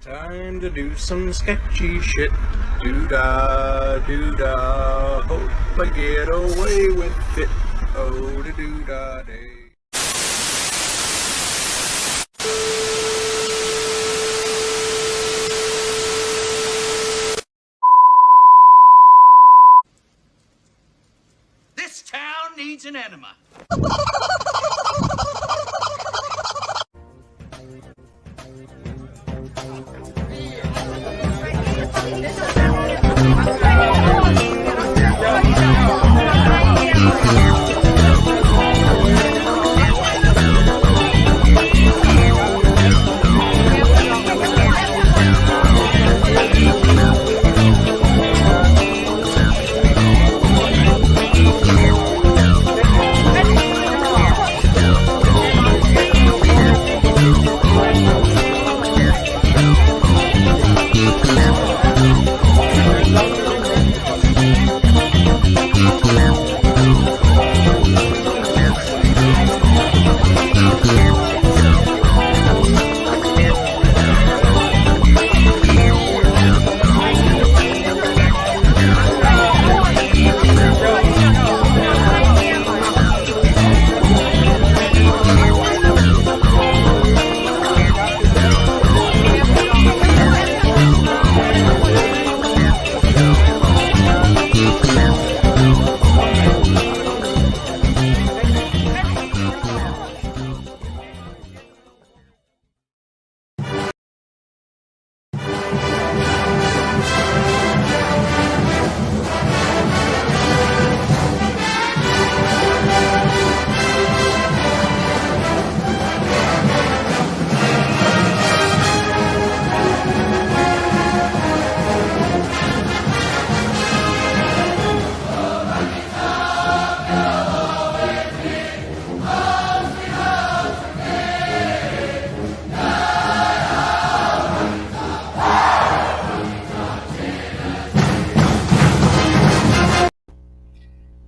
Time to do some sketchy shit. Doo-dah, doo-dah. Hope I get away with it. Oh, da doo-dah day. This town needs an enema.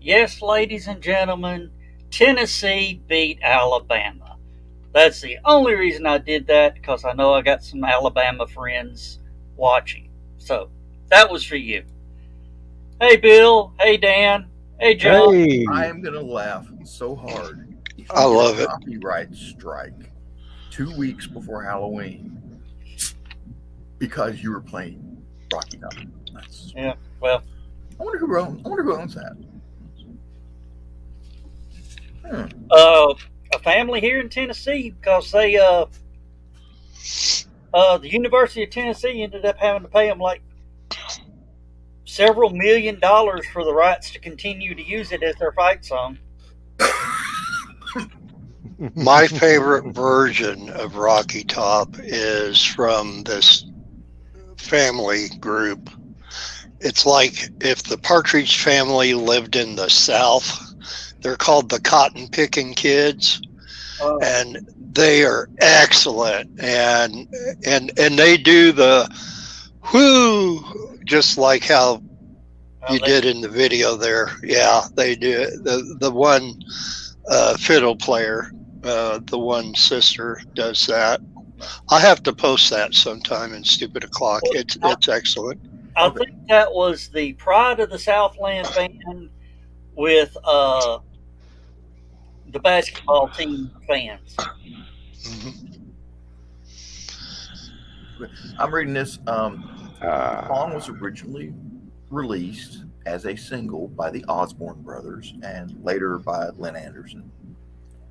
Yes, ladies and gentlemen, Tennessee beat Alabama. That's the only reason I did that, because I know I got some Alabama friends watching. So, that was for you. Hey, Bill. Hey, Dan. Hey, John. Hey. I am going to laugh so hard. If I love it. Copyright strike 2 weeks before Halloween because you were playing Rocky Top. Yeah, well. I wonder who owns that. A family here in Tennessee, because they, the University of Tennessee ended up having to pay them like several $1 million for the rights to continue to use it as their fight song. My favorite version of Rocky Top is from this family group. It's like if the Partridge Family lived in the South. They're called the Cotton Picking Kids, and they are excellent. And they do the whoo, just like how you did in the video there. Yeah, they do it. The one fiddle player, the one sister does that. I have to post that sometime in Stupid O'Clock. It's excellent. I think that was the Pride of the Southland band with the basketball team fans. Mm-hmm. I'm reading this. The song was originally released as a single by the Osborne Brothers and later by Lynn Anderson.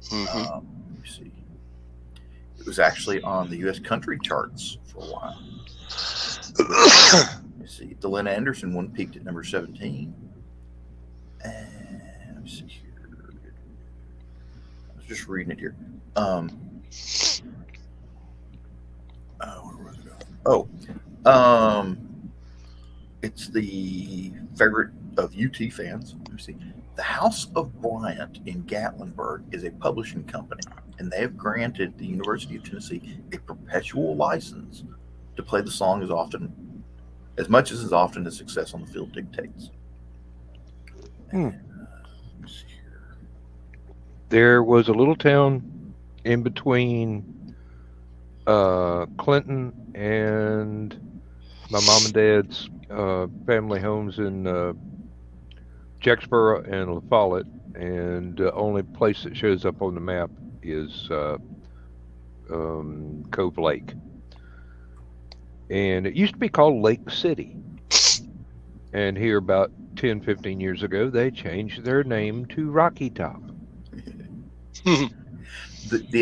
Mm-hmm. Let me see. It was actually on the U.S. country charts for a while. Let me see. The Lynn Anderson one peaked at number 17. And let me see here. I was just reading it here. Where was it? It's the favorite of UT fans. Let me see. The House of Bryant in Gatlinburg is a publishing company, and they have granted the University of Tennessee a perpetual license to play the song as much as success on the field dictates. And, there was a little town in between Clinton and my mom and dad's family homes in Jacksboro and La Follette, and the only place that shows up on the map is Cove Lake. And it used to be called Lake City. And here about 10, 15 years ago, they changed their name to Rocky Top. The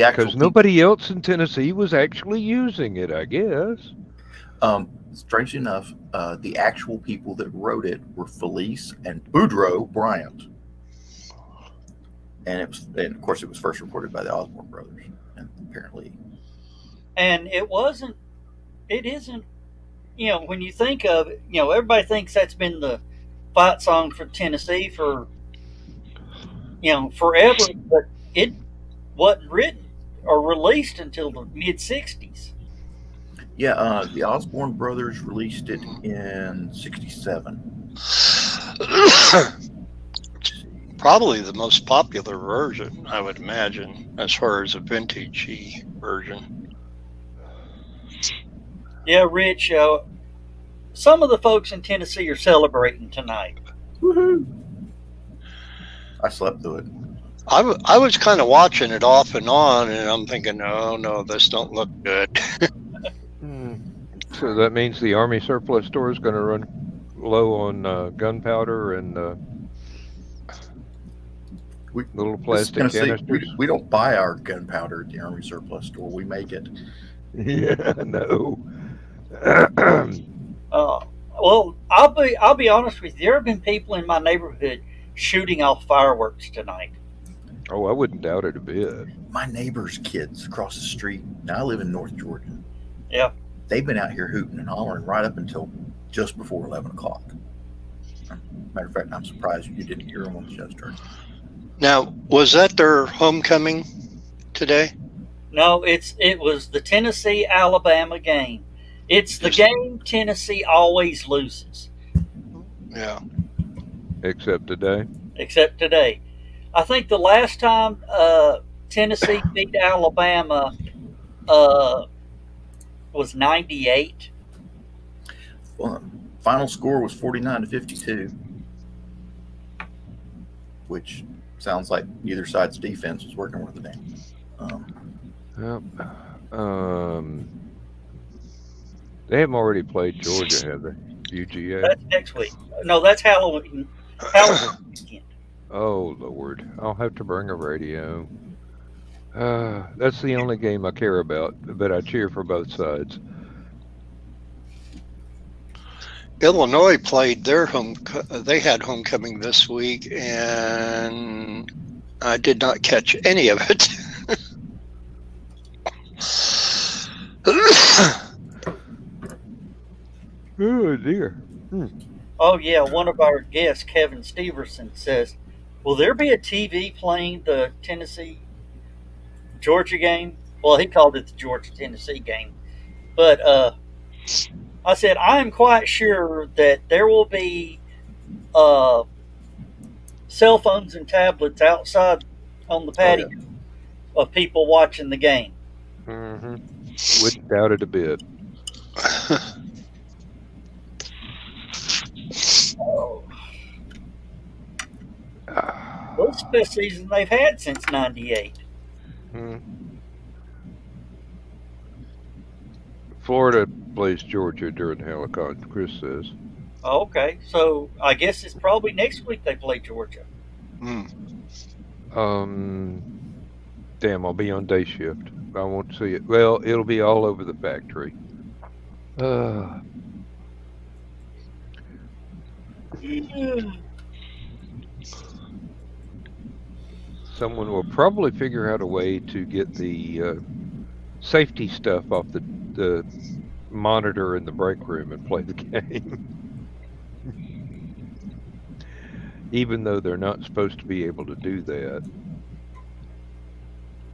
actual Because nobody else in Tennessee was actually using it, I guess. Strange enough, the actual people that wrote it were Felice and Boudreaux Bryant, and of course, it was first reported by the Osborne brothers, and apparently, And it isn't, when you think of it, everybody thinks that's been the fight song for Tennessee for, forever, but it wasn't written or released until the mid 60s. yeah, the Osborne brothers released it in '67. Probably the most popular version, I would imagine, as far as a vintage version. Yeah, Rich, some of the folks in Tennessee are celebrating tonight. Woohoo! I slept through it. I was kind of watching it off and on, and I'm thinking, oh no, this don't look good. So that means the Army surplus store is going to run low on gunpowder and little plastic canisters. We don't buy our gunpowder at the Army surplus store. We make it. Yeah, no. Well, I'll be honest with you. There have been people in my neighborhood shooting off fireworks tonight. Oh, I wouldn't doubt it a bit. My neighbor's kids across the street. Now I live in North Georgia. Yeah. They've been out here hooting and hollering right up until just before 11 o'clock. Matter of fact, I'm surprised you didn't hear them on the show started. Now, was that their homecoming today? No, it was the Tennessee-Alabama game. It's the game Tennessee always loses. Yeah. Except today. I think the last time Tennessee beat Alabama was 98. Well, final score was 49-52, which sounds like neither side's defense was working worth a damn. They haven't already played Georgia, have they? UGA. That's next week. No, that's Halloween weekend. Oh Lord, I'll have to bring a radio. That's the only game I care about, but I cheer for both sides. Illinois played their they had homecoming this week, and I did not catch any of it. Oh dear. Oh yeah, one of our guests, Kevin Steverson, says, "Will there be a TV playing the Tennessee-Georgia game?" Well, he called it the Georgia-Tennessee game, but I said I am quite sure that there will be cell phones and tablets outside on the patio of people watching the game. Mm-hmm. Wouldn't doubt it a bit. Well, it's the best season they've had since '98. Florida plays Georgia during HallowCon's, Chris says. Oh, okay, so I guess it's probably next week they play Georgia. Damn, I'll be on day shift. I won't see it. Well, it'll be all over the factory. Someone will probably figure out a way to get the safety stuff off the monitor in the break room and play the game. Even though they're not supposed to be able to do that.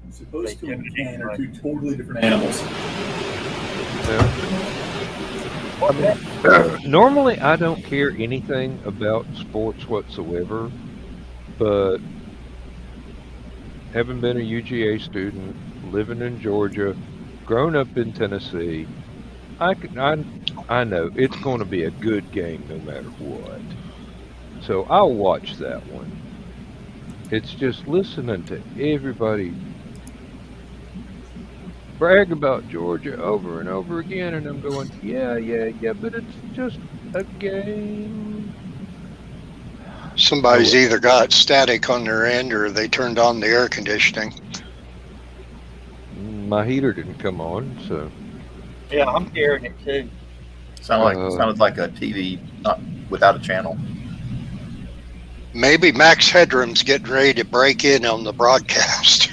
Supposed to and can are two totally different animals. I mean, normally I don't care anything about sports whatsoever, but having been a UGA student, living in Georgia, grown up in Tennessee, I know it's going to be a good game no matter what. So I'll watch that one. It's just listening to everybody brag about Georgia over and over again, and I'm going, yeah, but it's just a game. Somebody's either got static on their end or they turned on the air conditioning. My heater didn't come on, so. Yeah, I'm hearing it too. Sounded like a TV without a channel. Maybe Max Headroom's getting ready to break in on the broadcast.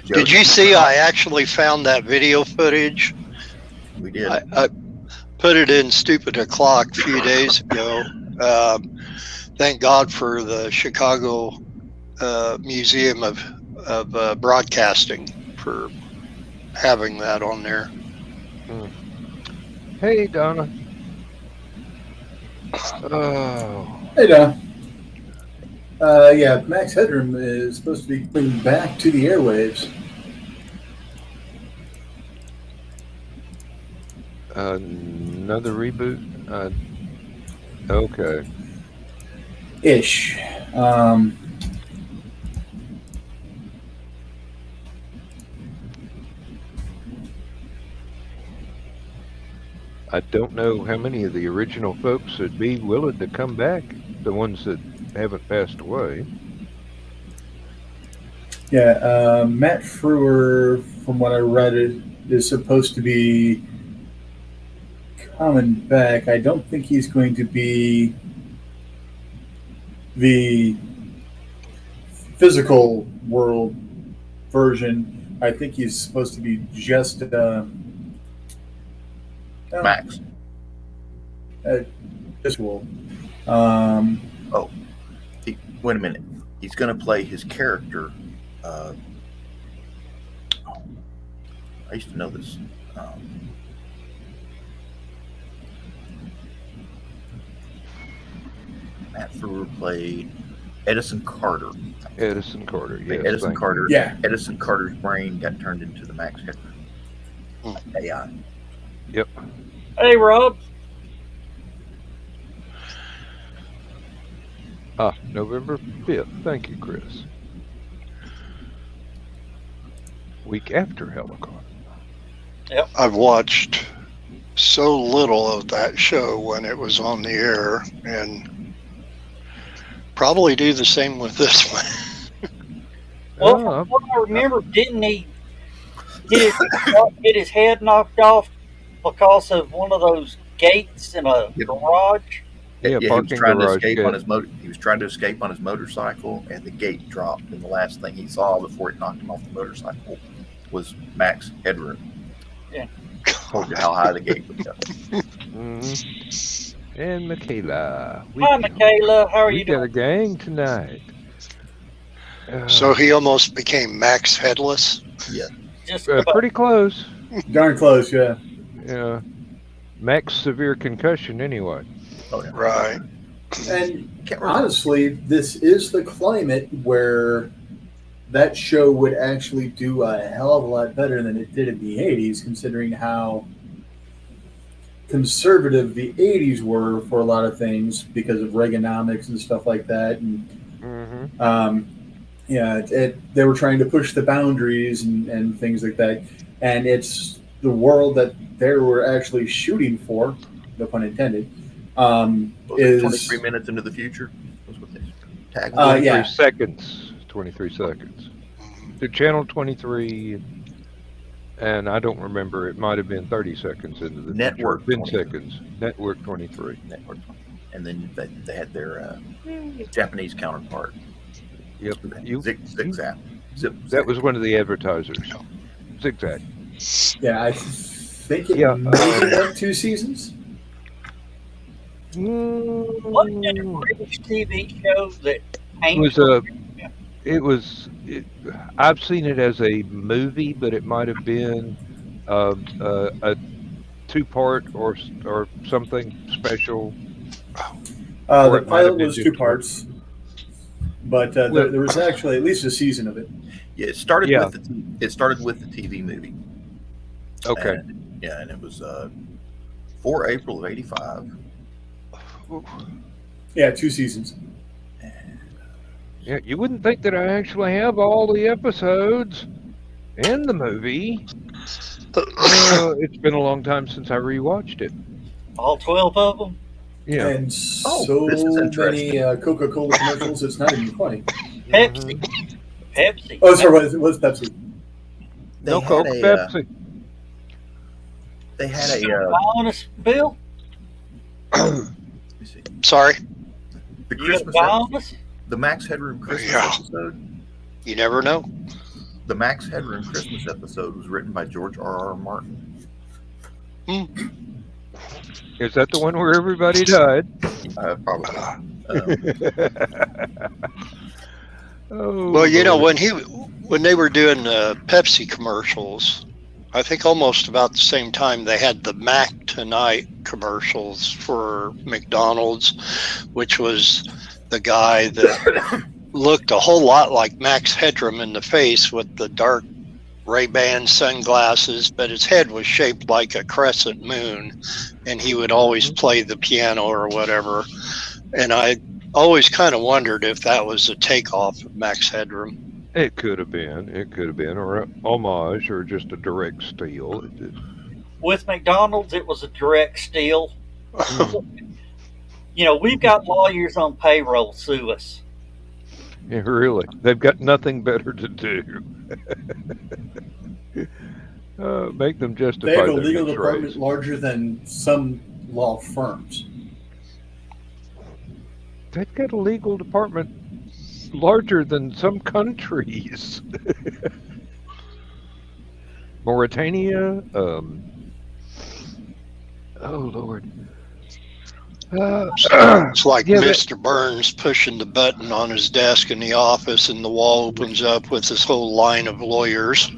Did you see I actually found that video footage? We did. I put it in Stupid O'Clock a few days ago. Thank God for the Chicago Museum of Broadcasting for having that on there. Hey, Donna. Oh. Hey, Don. Yeah, Max Headroom is supposed to be coming back to the airwaves. Another reboot? Okay. Ish. I don't know how many of the original folks would be willing to come back, the ones that haven't passed away. Yeah, Matt Frewer, from what I read, is supposed to be coming back. I don't think he's going to be the physical world version. I think he's supposed to be just Max. Visual. Wait a minute. He's going to play his character. I used to know this. Matt Frewer played Edison Carter. Edison Carter, yes. Edison Carter. Yeah. Edison Carter's brain got turned into the Max Headroom AI. Yep. Hey, Rob. November 5th. Thank you, Chris. Week after HallowCon. Yep. I've watched so little of that show when it was on the air, and probably do the same with this one. Well, from what I remember, didn't he get his head knocked off because of one of those gates in a garage? Yeah, he was parking trying to garage escape gate. on his He was trying to escape on his motorcycle, and the gate dropped. And the last thing he saw before it knocked him off the motorcycle was Max Headroom. Yeah. Told you how high the gate would go. Mm-hmm. And Michaela. Hi, Michaela. How are you We got a doing? gang tonight. So he almost became Max Headless. Yeah. Just Pretty close. Darn close, yeah. Yeah. Max severe concussion anyway. Oh, yeah. Right. And Can't remember. honestly, this is the climate where that show would actually do a hell of a lot better than it did in the 80s, considering how conservative the 80s were for a lot of things because of Reaganomics and stuff like that. And they were trying to push the boundaries and things like that. And it's the world that they were actually shooting for, no pun intended, is 23 minutes into the future. That's what they tagged. 23 seconds. 23 seconds. To channel 23, and I don't remember, it might have been 30 seconds into the Network future. 10 23. seconds. Network 23. Network. And then they had their Japanese counterpart. Yep. Zigzag. That was one of the advertisers. Zigzag. Yeah, I think it maybe went 2 seasons. Wasn't it a British TV show that I've seen it as a movie, but it might have been a 2-part or something special. The pilot was 2 parts, but there was actually at least a season of it. Yeah, it started with the TV movie. Okay. Yeah, and it was for April of '85. Yeah, 2 seasons. Yeah, you wouldn't think that I actually have all the episodes and the movie. It's been a long time since I rewatched it. All 12 of them? Yeah. And Oh, so this is many interesting. Coca-Cola commercials, it's not even funny. Pepsi. Pepsi. Oh, sorry, it was Pepsi. They No had Coke, a Pepsi. they had You a buying us, Bill? let me see, Sorry, the You Christmas buying us? the Max Headroom Christmas Yeah. episode. you never know. The Max Headroom Christmas episode was written by George R.R. Martin. Is that the one where everybody died? Probably. Oh, Well, you know, Lord. when they were doing Pepsi commercials, I think almost about the same time they had the Mac Tonight commercials for McDonald's, which was the guy that looked a whole lot like Max Headroom in the face with the dark Ray-Ban sunglasses, but his head was shaped like a crescent moon, and he would always play the piano or whatever. And I always kind of wondered if that was a takeoff of Max Headroom. It could have been. It could have been, or an homage, or just a direct steal. With McDonald's, it was a direct steal. You know, we've got lawyers on payroll sue us. Yeah, really. They've got nothing better to do. Make them justify They have a their legal next department raise. larger than some law firms. They've got a legal department larger than some countries. Mauritania. Oh Lord. It's like yeah, Mr. Burns pushing the button on his desk in the office, and the wall opens up with this whole line of lawyers.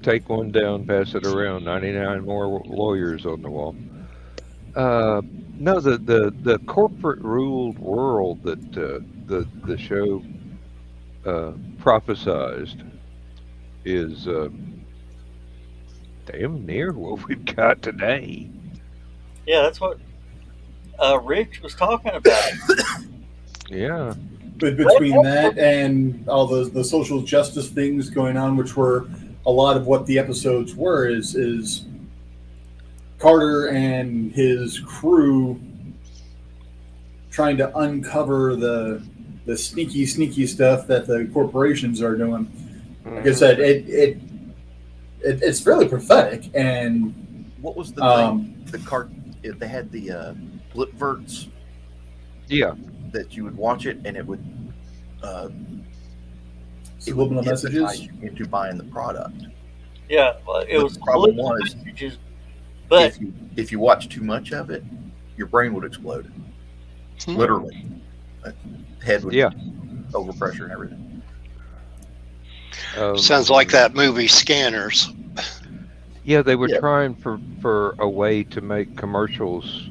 Take one down, pass it around. 99 more lawyers on the wall. No, the corporate ruled world that the show prophesized is damn near what we've got today. Yeah, that's what Rich was talking about. Yeah. But between that and all the social justice things going on, which were a lot of what the episodes were, is Carter and his crew trying to uncover the sneaky stuff that the corporations are doing. Like I said, it's fairly pathetic. And What was the thing? They had the blipverts. Yeah. That you would watch it and it would subliminal messages hypnotize you into buying the product. Yeah, well, it But was the problem subliminal was, messages, but if you watch too much of it, your brain would explode. Literally, head would overpressure and everything. Sounds like that movie Scanners. Yeah, they were trying for a way to make commercials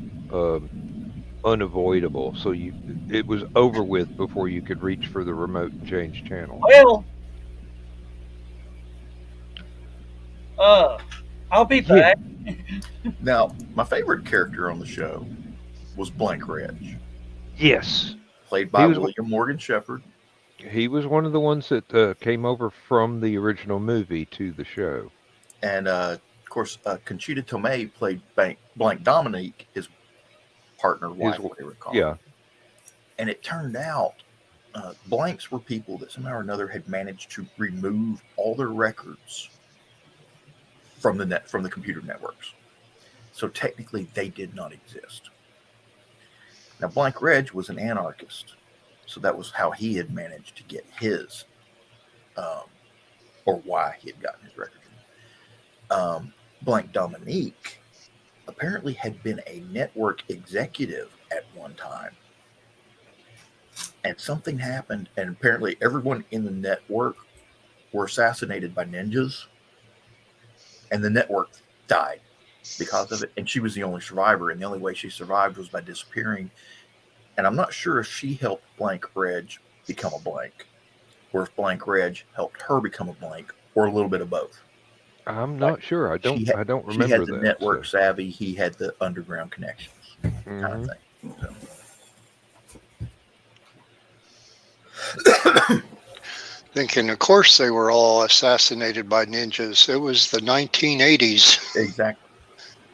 unavoidable, so it was over with before you could reach for the remote and change channel. well, I'll be back. Now, my favorite character on the show was Blank Reg, Yes, played by William Morgan Shepherd. he was one of the ones that came over from the original movie to the show. And of course, Conchita Tomei played Blank Dominique, his partner, wife, whatever you call it. Yeah. And it turned out blanks were people that somehow or another had managed to remove all their records from the computer networks. So technically, they did not exist. Now, Blank Reg was an anarchist, so that was how he had managed to get his, or why he had gotten his records. Blank Dominique apparently had been a network executive at one time. And something happened, and apparently everyone in the network were assassinated by ninjas, and the network died because of it. And she was the only survivor, and the only way she survived was by disappearing. And I'm not sure if she helped Blank Reg become a blank, or if Blank Reg helped her become a blank, or a little bit of both. I'm not sure. I don't She remember had the that. network So. savvy. He had the underground connections, kind Mhm. of thing. So. Thinking, of course, they were all assassinated by ninjas. It was the 1980s. Exactly.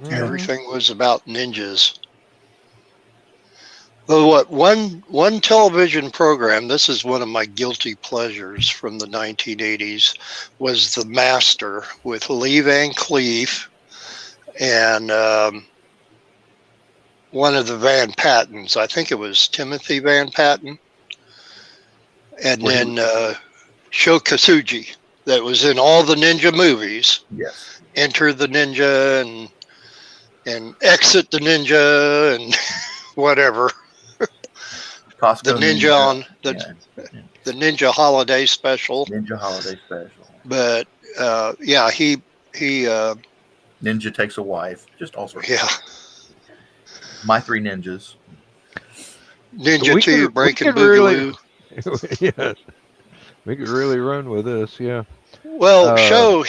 Mhm. Everything was about ninjas. Well, what one television program? This is one of my guilty pleasures from the 1980s. Was The Master with Lee Van Cleef and one of the Van Pattens. I think it was Timothy Van Patten, and Well, then Sho Kasuji, that was in all the ninja movies. yes. Enter the Ninja and Exit the Ninja and whatever. Costco The Ninja on yeah, the Ninja Holiday Special. Ninja Holiday Special. But yeah, he Ninja Takes a Wife. Just all sorts. yeah. My Three Ninjas. Ninja We 2 could Breaking really, Boogaloo. yeah, we could really run with this. Yeah. Well, Sho,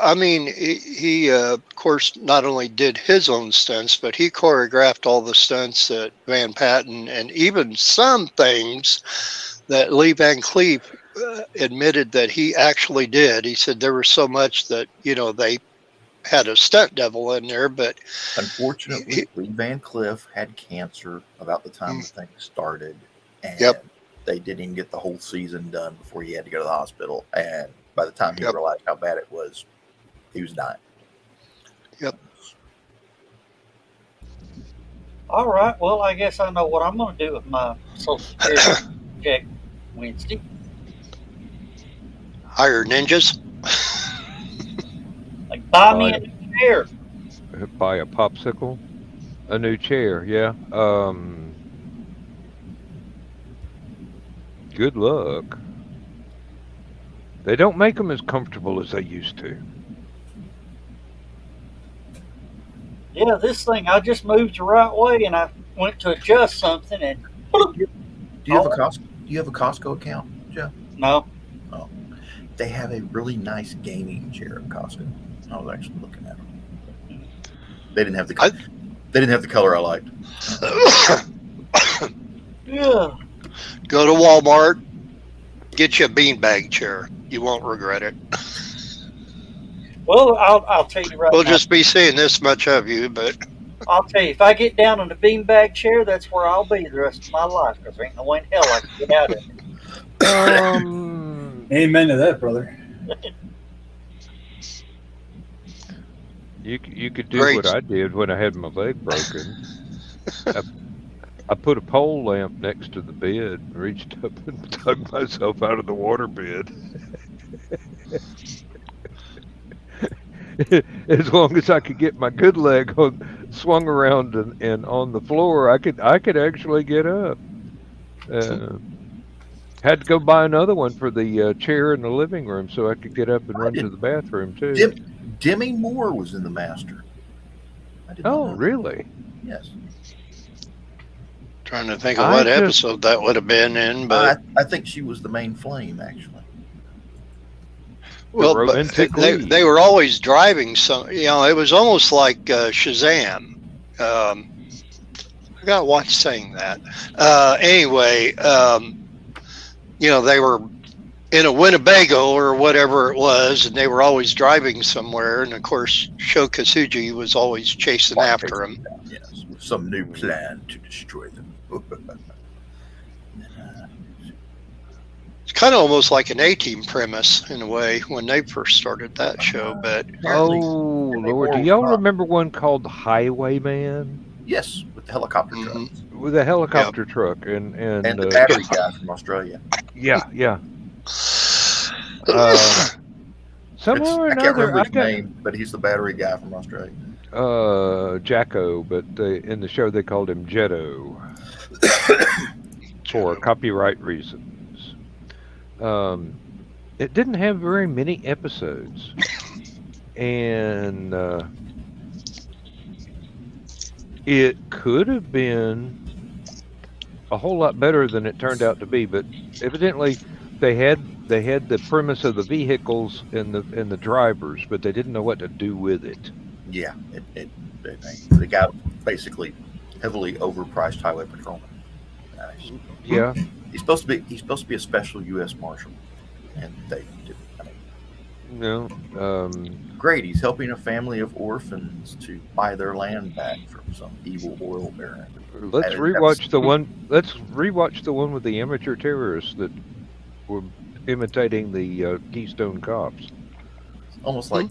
I mean, he of course not only did his own stunts, but he choreographed all the stunts that Van Patten and even some things that Lee Van Cleef admitted that he actually did. He said there was so much that, they had a stunt devil in there, but Unfortunately, Lee Van Cleef had cancer about the time the thing started, and Yep. they didn't even get the whole season done before he had to go to the hospital. And by the time he realized how bad it was, he was dying. Yep. All right. Well, I guess I know what I'm going to do with my Social Security check Wednesday. Hire ninjas. Like, buy me a new chair. Buy a popsicle, a new chair. Yeah. Good luck. They don't make them as comfortable as they used to. Yeah, this thing, I just moved the right way and I went to adjust something and. Do you have a Costco account, Joe? No. Oh, they have a really nice gaming chair at Costco. I was actually looking at them. They didn't have the color I liked. Yeah. Go to Walmart, get you a beanbag chair. You won't regret it. Well, I'll tell you right We'll now. just be seeing this much of you, but I'll tell you, if I get down in the beanbag chair, that's where I'll be the rest of my life because there ain't no way in hell I can get out of it. Amen to that, brother. You could do Great. what I did when I had my leg broken. I put a pole lamp next to the bed, reached up and dug myself out of the water bed. As long as I could get my good leg swung around and on the floor, I could actually get up. Had to go buy another one for the chair in the living room so I could get up and run to the bathroom too. Demi Moore was in The Master. I did not know that. Really? Yes. trying to think of what episode that would have been in. But I think she was the main flame, actually. well, but they were always driving some. It was almost like Shazam. I got watch saying that. Anyway, they were in a Winnebago or whatever it was, and they were always driving somewhere. And of course, Sho Kasuji was always chasing after him. Yes, with some new plan to destroy them. It's kind of almost like an A-Team premise in a way when they first started that show. But oh Lord, do y'all remember one called Highwayman? Yes, with the helicopter trucks. With a helicopter truck and the battery guy from Australia. Yeah. Somehow or I can't another, remember his name, but he's the battery guy from Australia. Jacko, but in the show they called him Jetto for copyright reasons. It didn't have very many episodes, and it could have been a whole lot better than it turned out to be, but evidently they had they had the premise of the vehicles and the drivers, but they didn't know what to do with it. Yeah, the guy basically heavily overpriced highway patrolman. Yeah, He's supposed to be a special U.S. Marshal, and they did. no. Great, he's helping a family of orphans to buy their land back from some evil oil baron. Let's rewatch the one. Let's rewatch the one with the amateur terrorists that were imitating the Keystone Cops. Almost like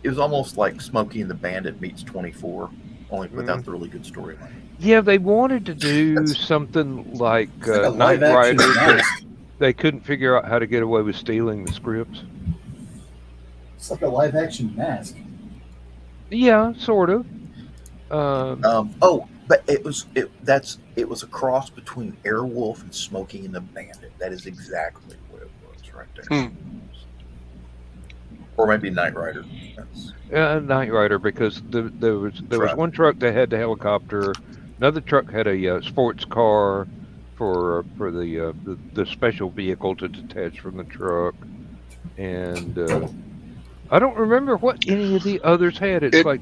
it was almost like Smokey and the Bandit meets 24, only without the really good storyline. Yeah, they wanted to do something like Knight Rider, but they couldn't figure out how to get away with stealing the scripts. It's like a live action Mask. Yeah, sort of. But it was a cross between Airwolf and Smokey and the Bandit. That is exactly what it was right there. Or maybe Knight Rider. Knight Rider, because there was one truck that had the helicopter, another truck had a sports car for the special vehicle to detach from the truck, and I don't remember what any of the others had. It's like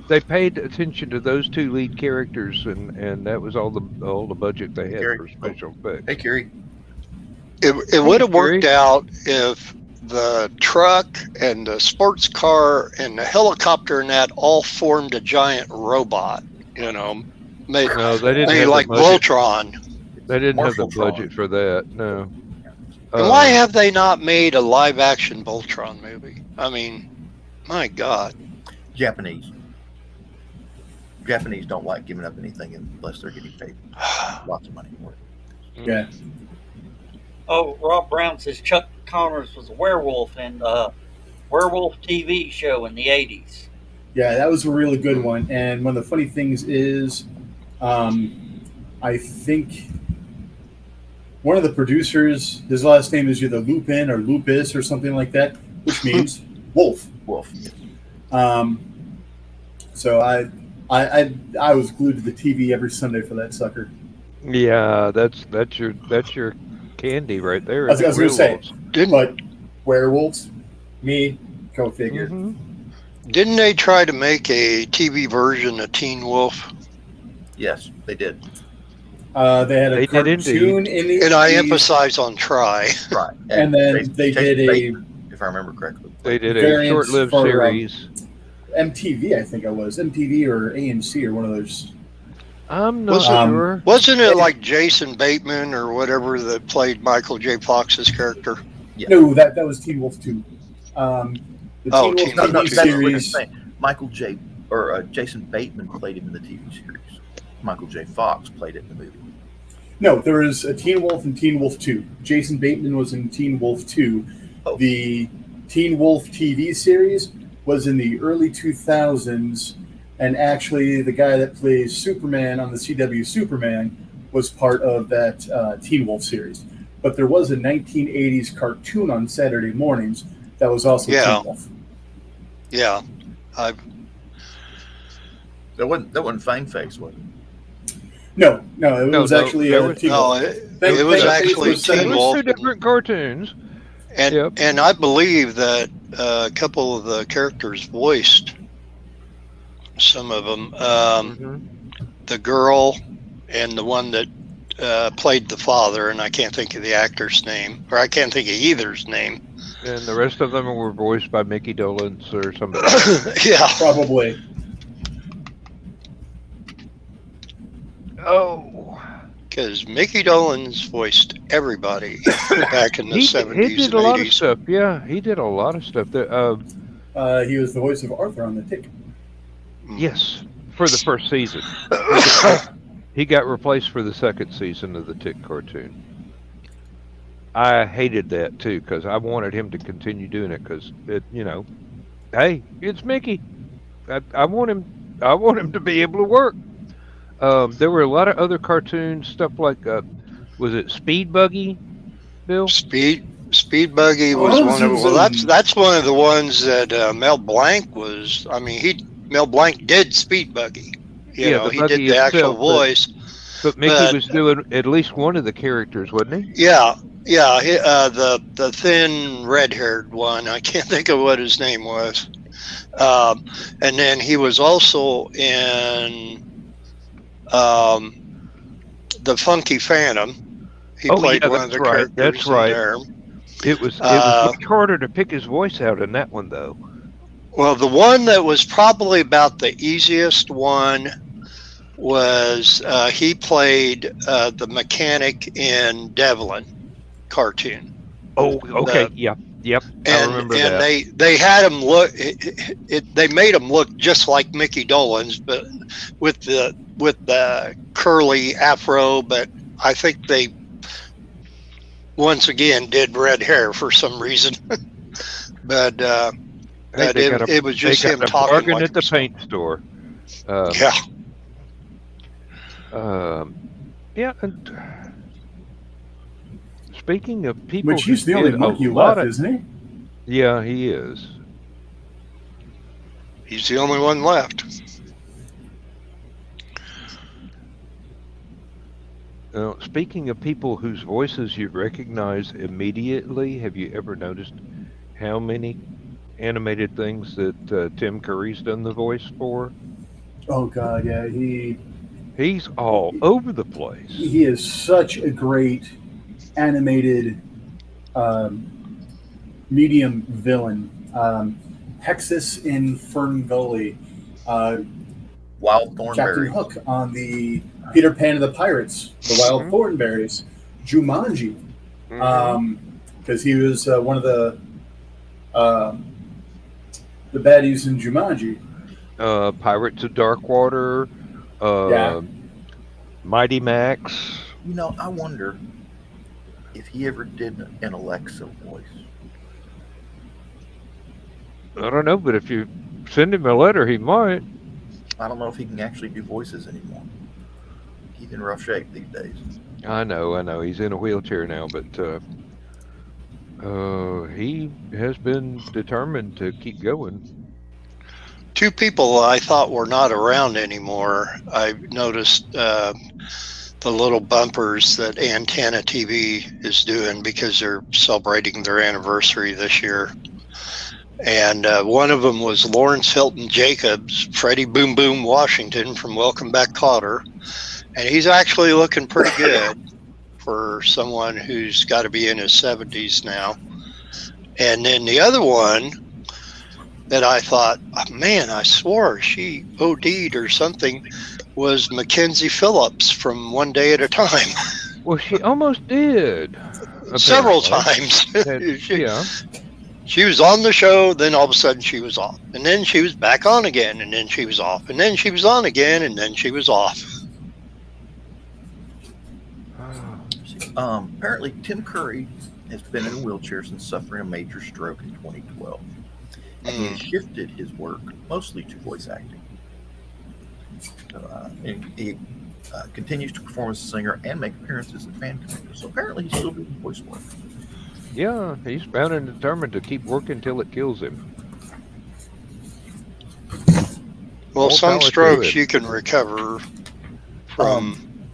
they paid attention to those two lead characters, and that was all the budget they had for special effects. Hey, Kerry. It would have worked out if the truck and the sports car and the helicopter and that all formed a giant robot, made No, they didn't have like the budget. Voltron. They didn't have the Marshall budget for that. No. And why have they not made a live action Voltron movie? I mean, my God. Japanese don't like giving up anything unless they're getting paid lots of money for it. Yeah. Oh, Rob Brown says Chuck Connors was a werewolf in werewolf TV show in the 80s. Yeah, that was a really good one. And one of the funny things is, I think one of the producers, his last name is either Lupin or Lupus or something like that, which means wolf. Wolf. So I was glued to the TV every Sunday for that sucker. Yeah, that's your candy right there. I was going to say, Didn't but werewolves, me, go figure. Didn't they try to make a TV version of Teen Wolf? Yes, they did. They had a cartoon in the And I 80s, emphasize on try. Right. and then they did a if I remember correctly. They did a variants short-lived for, series. MTV, I think it was MTV or AMC or one of those. I'm not Wasn't- sure. Wasn't it like Jason Bateman or whatever that played Michael J. Fox's character? Yeah. No, that was Teen Wolf 2. The Oh, Teen Teen Wolf Wolf TV 2. That's what I'm series. saying. Michael J. or Jason Bateman played him in the TV series. Michael J. Fox played it in the movie. No, there was a Teen Wolf and Teen Wolf 2. Jason Bateman was in Teen Wolf 2. Oh. The Teen Wolf TV series was in the early 2000s, and actually the guy that plays Superman on the CW Superman was part of that Teen Wolf series. But there was a 1980s cartoon on Saturday mornings that was also Yeah. Teen Wolf. Yeah. That wasn't Fang Face, was it? No, it No, was no, actually there was- Teen No, Wolf. it was actually was Teen It was Wolf. two different cartoons. And Yep. and I believe that a couple of the characters voiced some of them. The girl and the one that played the father, and I can't think of the actor's name, or I can't think of either's name. And the rest of them were voiced by Mickey Dolenz or somebody. Yeah. Probably. Oh. Because Mickey Dolenz voiced everybody back in the 70s He did and a lot of 80s. stuff. Yeah, he did a lot of stuff. He was the voice of Arthur on The Tick. Yes, for the first season. He got replaced for the second season of the Tick cartoon. I hated that too because I wanted him to continue doing it because hey, it's Mickey. I want him to be able to work. There were a lot of other cartoons, stuff like was it Speed Buggy, Bill? Speed Buggy was one of them. Well, that's one of the ones that Mel Blanc was. I mean, Mel Blanc did Speed Buggy. You know, the he Buggy did the actual itself, voice. But Mickey was doing at least one of the characters, wasn't he? Yeah, Yeah, the thin red-haired one. I can't think of what his name was. And then he was also in the Funky Phantom. He played one of the characters That's right. in there. It was much harder to pick his voice out in that one, though. Well, the one that was probably about the easiest one was he played the mechanic in Devlin cartoon. Oh, okay, yep. I remember that. And they had him look. They made him look just like Mickey Dolenz, but with the curly afro. But I think they once again did red hair for some reason. But it was just him talking bargain like at the paint store. Yeah. Yeah, and speaking of people, Which he's the who only did monkey a lot left, isn't he? Yeah, he is. He's the only one left. Now, speaking of people whose voices you recognize immediately, have you ever noticed how many animated things that Tim Curry's done the voice for? Oh God, yeah, He's all over the place. he is such a great animated medium villain. Hexus in Fern Gully, Wild Captain Thornberry. Hook on the Peter Pan and the Pirates, the Wild Thornberries, Jumanji, because he was one of the baddies in Jumanji. Pirates of Darkwater, Yeah. Mighty Max. You know, I wonder if he ever did an Alexa voice. I don't know, but if you send him a letter, he might. I don't know if he can actually do voices anymore. He's in rough shape these days. I know. He's in a wheelchair now, but he has been determined to keep going. Two people I thought were not around anymore. I noticed the little bumpers that Antenna TV is doing because they're celebrating their anniversary this year. And one of them was Lawrence Hilton Jacobs, Freddie Boom Boom Washington from Welcome Back, Kotter. And he's actually looking pretty good for someone who's got to be in his 70s now. And then the other one that I thought, oh, man, I swore she OD'd or something, was Mackenzie Phillips from One Day at a Time. Well, she almost did. Several apparently. times. Yeah. She was on the show, then all of a sudden she was off. And then she was back on again, and then she was off. And then she was on again, and then she was off. Apparently, Tim Curry has been in a wheelchair since suffering a major stroke in 2012. And he has shifted his work mostly to voice acting. And he continues to perform as a singer and make appearances at fan conventions. So apparently he's still doing voice work. Yeah, he's bound and determined to keep working till it kills him. Well, All some power to strokes it. you can recover from,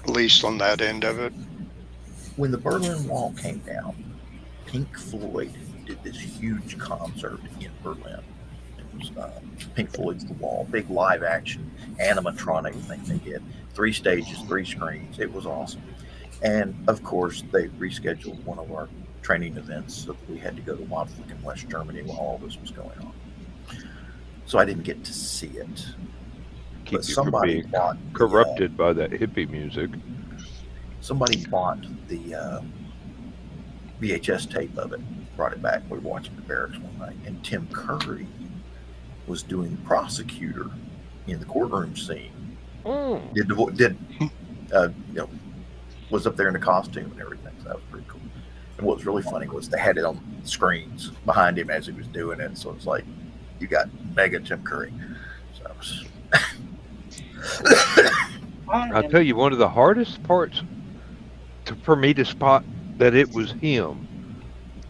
at least on that end of it. When the Berlin Wall came down, Pink Floyd did this huge concert in Berlin. It was Pink Floyd's The Wall, big live action animatronic thing they did. 3 stages, 3 screens. It was awesome. And of course, they rescheduled one of our training events, so that we had to go to Wadflick in West Germany while all this was going on. So I didn't get to see it. Keep But you somebody from being bought corrupted by that hippie music. Somebody bought the VHS tape of it, brought it back. We were watching the barracks one night, and Tim Curry was doing the prosecutor in the courtroom scene. Was up there in the costume and everything. So that was pretty cool. And what was really funny was they had it on screens behind him as he was doing it. So it's like you got mega Tim Curry. So that was. I'll tell you, one of the hardest parts for me to spot that it was him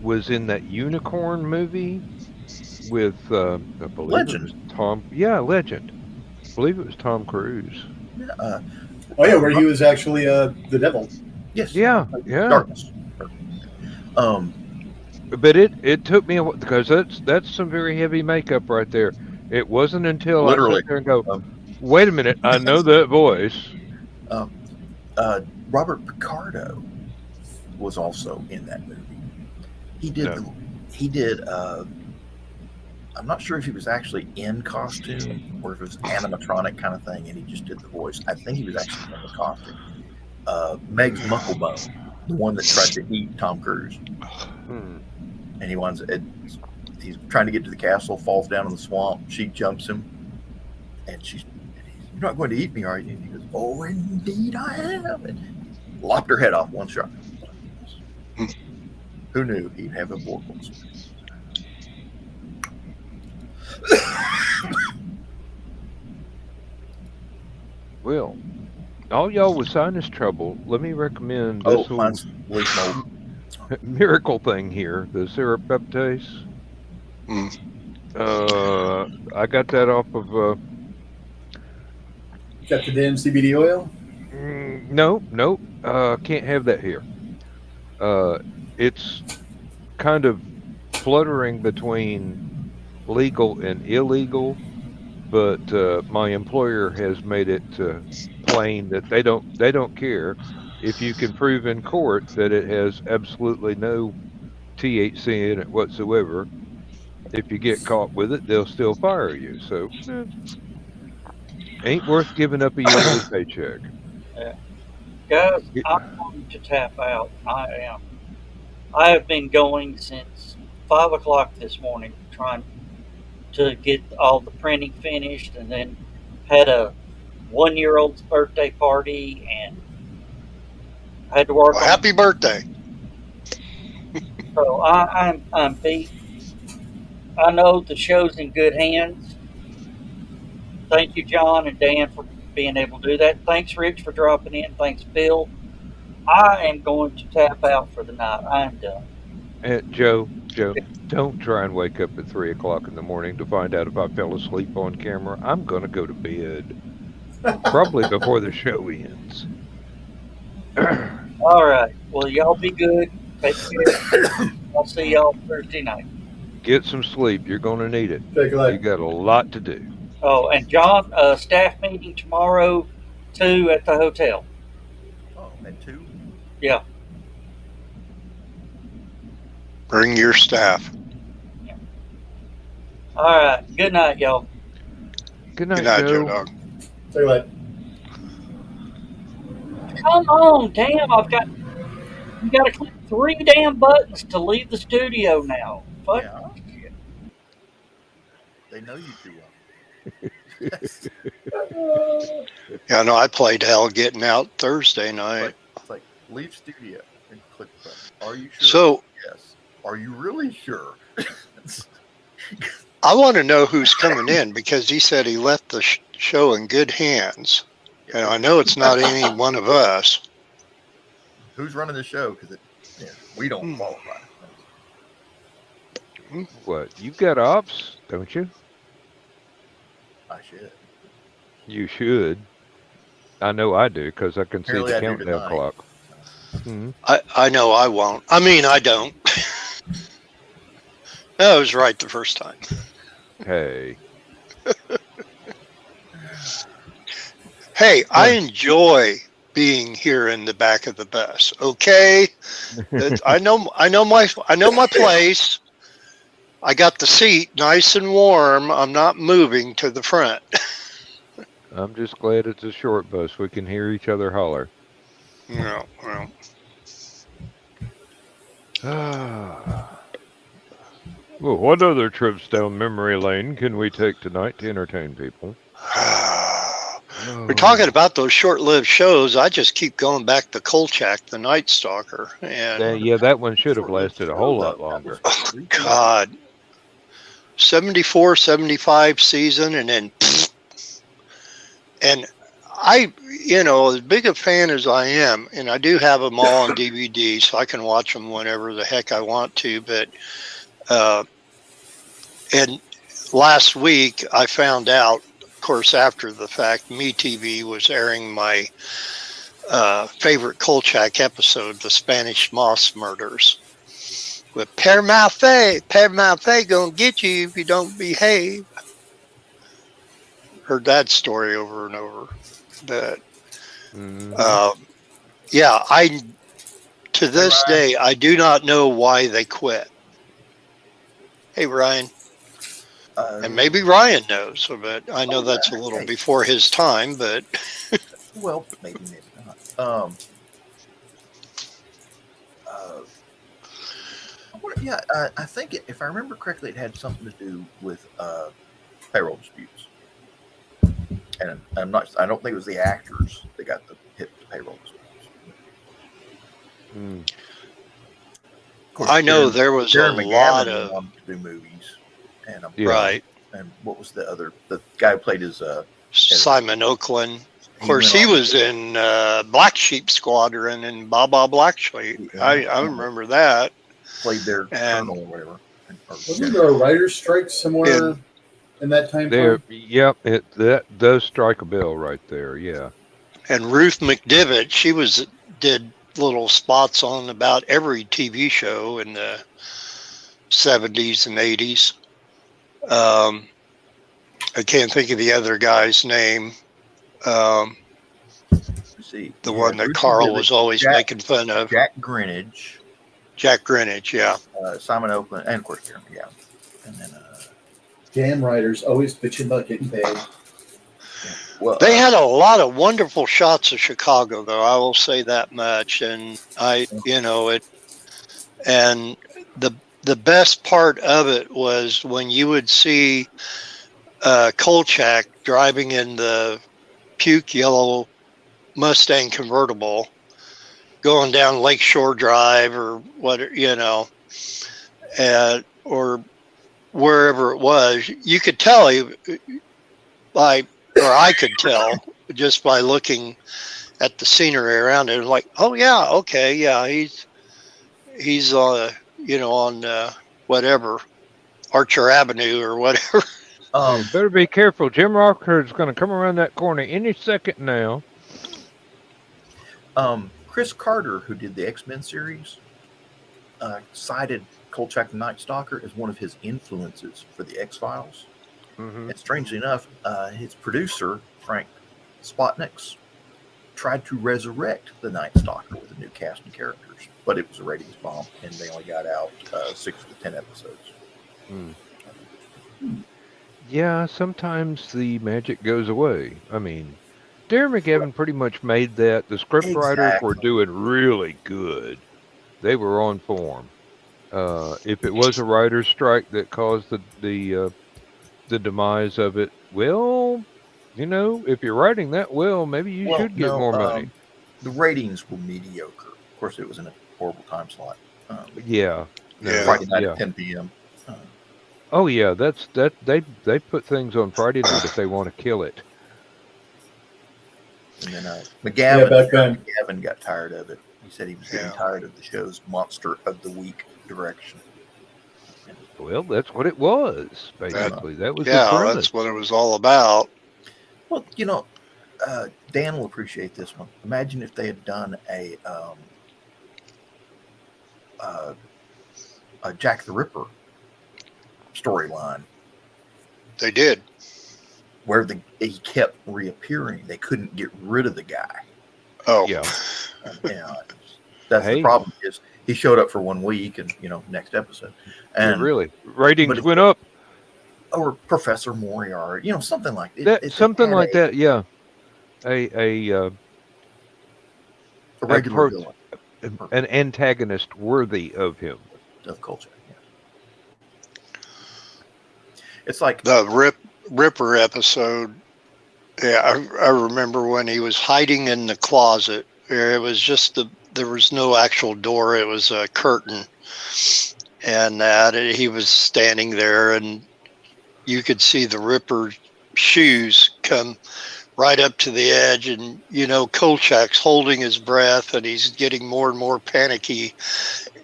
was in that Unicorn movie with, I believe Legend. it was Tom. Yeah, Legend. I believe it was Tom Cruise. Where he was actually the devil. Yes. Yeah. Darkness. But it took me a while because that's some very heavy makeup right there. It wasn't until I Literally. sat there and go, Um, wait a minute, I know that voice. um, Robert Picardo was also in that movie. He did. No. He did. I'm not sure if he was actually in costume or if it was animatronic kind of thing, and he just did the voice. I think he was actually in the costume. Meg's Mucklebone, the one that tried to eat Tom Cruise, and he's trying to get to the castle, falls down in the swamp. She jumps him, and "You're not going to eat me, are you?" And he goes, "Oh, indeed I am," and lopped her head off one shot. Who knew he'd have a vorpal? Well, all y'all with sinus trouble, let me recommend Oh, this little mine's leaf mold. miracle thing here, the surreptase. I got that off of Got the damn CBD oil? no, can't have that here. It's kind of fluttering between legal and illegal, but my employer has made it plain that they don't care if you can prove in court that it has absolutely no THC in it whatsoever. If you get caught with it, they'll still fire you. So, ain't worth giving up a yearly paycheck. Yeah. Guys, I'm going to tap out. I am. I have been going since 5 o'clock this morning trying to get all the printing finished, and then had a 1-year-old's birthday party, and I had to work. Well, happy birthday! So I'm beat. I know the show's in good hands. Thank you, John and Dan, for being able to do that. Thanks, Rich, for dropping in. Thanks, Bill. I am going to tap out for the night. I'm done. Joe, don't try and wake up at 3 o'clock in the morning to find out if I fell asleep on camera. I'm going to go to bed, probably before the show ends. All right. Well, y'all be good. Take care. I'll see y'all Thursday night. Get some sleep. You're going to need it. Take a look. You got a lot to do. Oh, and John, staff meeting tomorrow, 2 at the hotel. Oh, at 2? Yeah. Bring your staff. All right. Good night, y'all. Good night, Good night, Joe. Joe Dog. Take a look. Come on, damn! You got to click 3 damn buttons to leave the studio now. Fuck. Yeah. They know you too well. Yeah, no, I played hell getting out Thursday night. It's like leave studio and click the button. Are you sure? So yes. Are you really sure? I want to know who's coming in because he said he left the show in good hands. And I know it's not any one of us. Who's running the show? Because we don't qualify. What? You've got ops, don't you? I should. You should. I know I do because I can see Apparently the I do countdown tonight. clock. Mhm. I know I won't. I mean, I don't. I was right the first time. Hey. Hey, I enjoy being here in the back of the bus. Okay, I know my place. I got the seat nice and warm. I'm not moving to the front. I'm just glad it's a short bus. We can hear each other holler. No, well. Well, what other trips down memory lane can we take tonight to entertain people? We're talking about those short-lived shows. I just keep going back to Kolchak, the Night Stalker, and Yeah, that one should have lasted a whole lot longer. oh, God, 74, 75 season, and then, and I, as big a fan as I am, and I do have them all on DVD, so I can watch them whenever the heck I want to. But, and last week I found out, of course, after the fact, MeTV was airing my favorite Kolchak episode, the Spanish Moss Murders. with Père Maffei gonna get you if you don't behave. Heard that story over and over. But yeah, to this day I do not know why they quit. Hey Ryan. And maybe Ryan knows, but I know that's a little before his time, but well, maybe not. I think if I remember correctly, it had something to do with payroll disputes, and I don't think it was the actors that got the hit with the payroll disputes. Course, I know there was a lot of wanted to do movies, and right. And what was the guy who played his Simon Oakland? Of course, he was in Black Sheep Squadron and Baba Black Sheep. I remember that. Played their colonel or whatever. Wasn't there a writer's strike somewhere in that time frame? Yep, that does strike a bell right there. Yeah. And Ruth McDivitt, she did little spots on about every TV show in the 70s and 80s. I can't think of the other guy's name. The one that Carl was always making fun of. Jack Greenidge, yeah. Simon Oakland, and of course Jeremy Gavin. And then damn writers always bitching about getting paid. Well, they had a lot of wonderful shots of Chicago, though. I will say that much. And and the best part of it was when you would see Kolchak driving in the puke yellow Mustang convertible, going down Lakeshore Drive or what, or wherever it was. You could tell I could tell just by looking at the scenery around it. Like, oh yeah, okay, yeah, he's on whatever Archer Avenue or whatever. Better be careful. Jim Rockford's going to come around that corner any second now. Chris Carter, who did the X-Men series, cited Kolchak the Night Stalker as one of his influences for the X-Files. Mm-hmm. And strangely enough, his producer, Frank Spotniks, tried to resurrect the Night Stalker with a new cast and characters, but it was a ratings bomb, and they only got out 6 to 10 episodes. Yeah, sometimes the magic goes away. I mean, Darren McGavin pretty much made that. The scriptwriters were doing really good. They were on form. If it was a writer's strike that caused the demise of it, well, if you're writing that well, maybe you should get more money. The ratings were mediocre. Of course, it was in a horrible time slot. Friday night at 10 p.m. Oh yeah, that's that. They put things on Friday night if they want to kill it. And then McGavin got tired of it. He said he was getting tired of the show's Monster of the Week direction. Well, that's what it was, basically. That was the premise. That's what it was all about. Well, Dan will appreciate this one. Imagine if they had done a Jack the Ripper storyline. They did. Where he kept reappearing. They couldn't get rid of the guy. Oh. Yeah. That's the problem is he showed up for 1 week and, next episode. And really? Ratings went up. Or Professor Moriarty, something like that. Something like that, yeah. A regular villain. An antagonist worthy of him. Of Kolchak, yeah. It's like the Ripper episode. Yeah, I remember when he was hiding in the closet. It was just there was no actual door. It was a curtain, and he was standing there, and you could see the Ripper shoes come right up to the edge, and Kolchak's holding his breath, and he's getting more and more panicky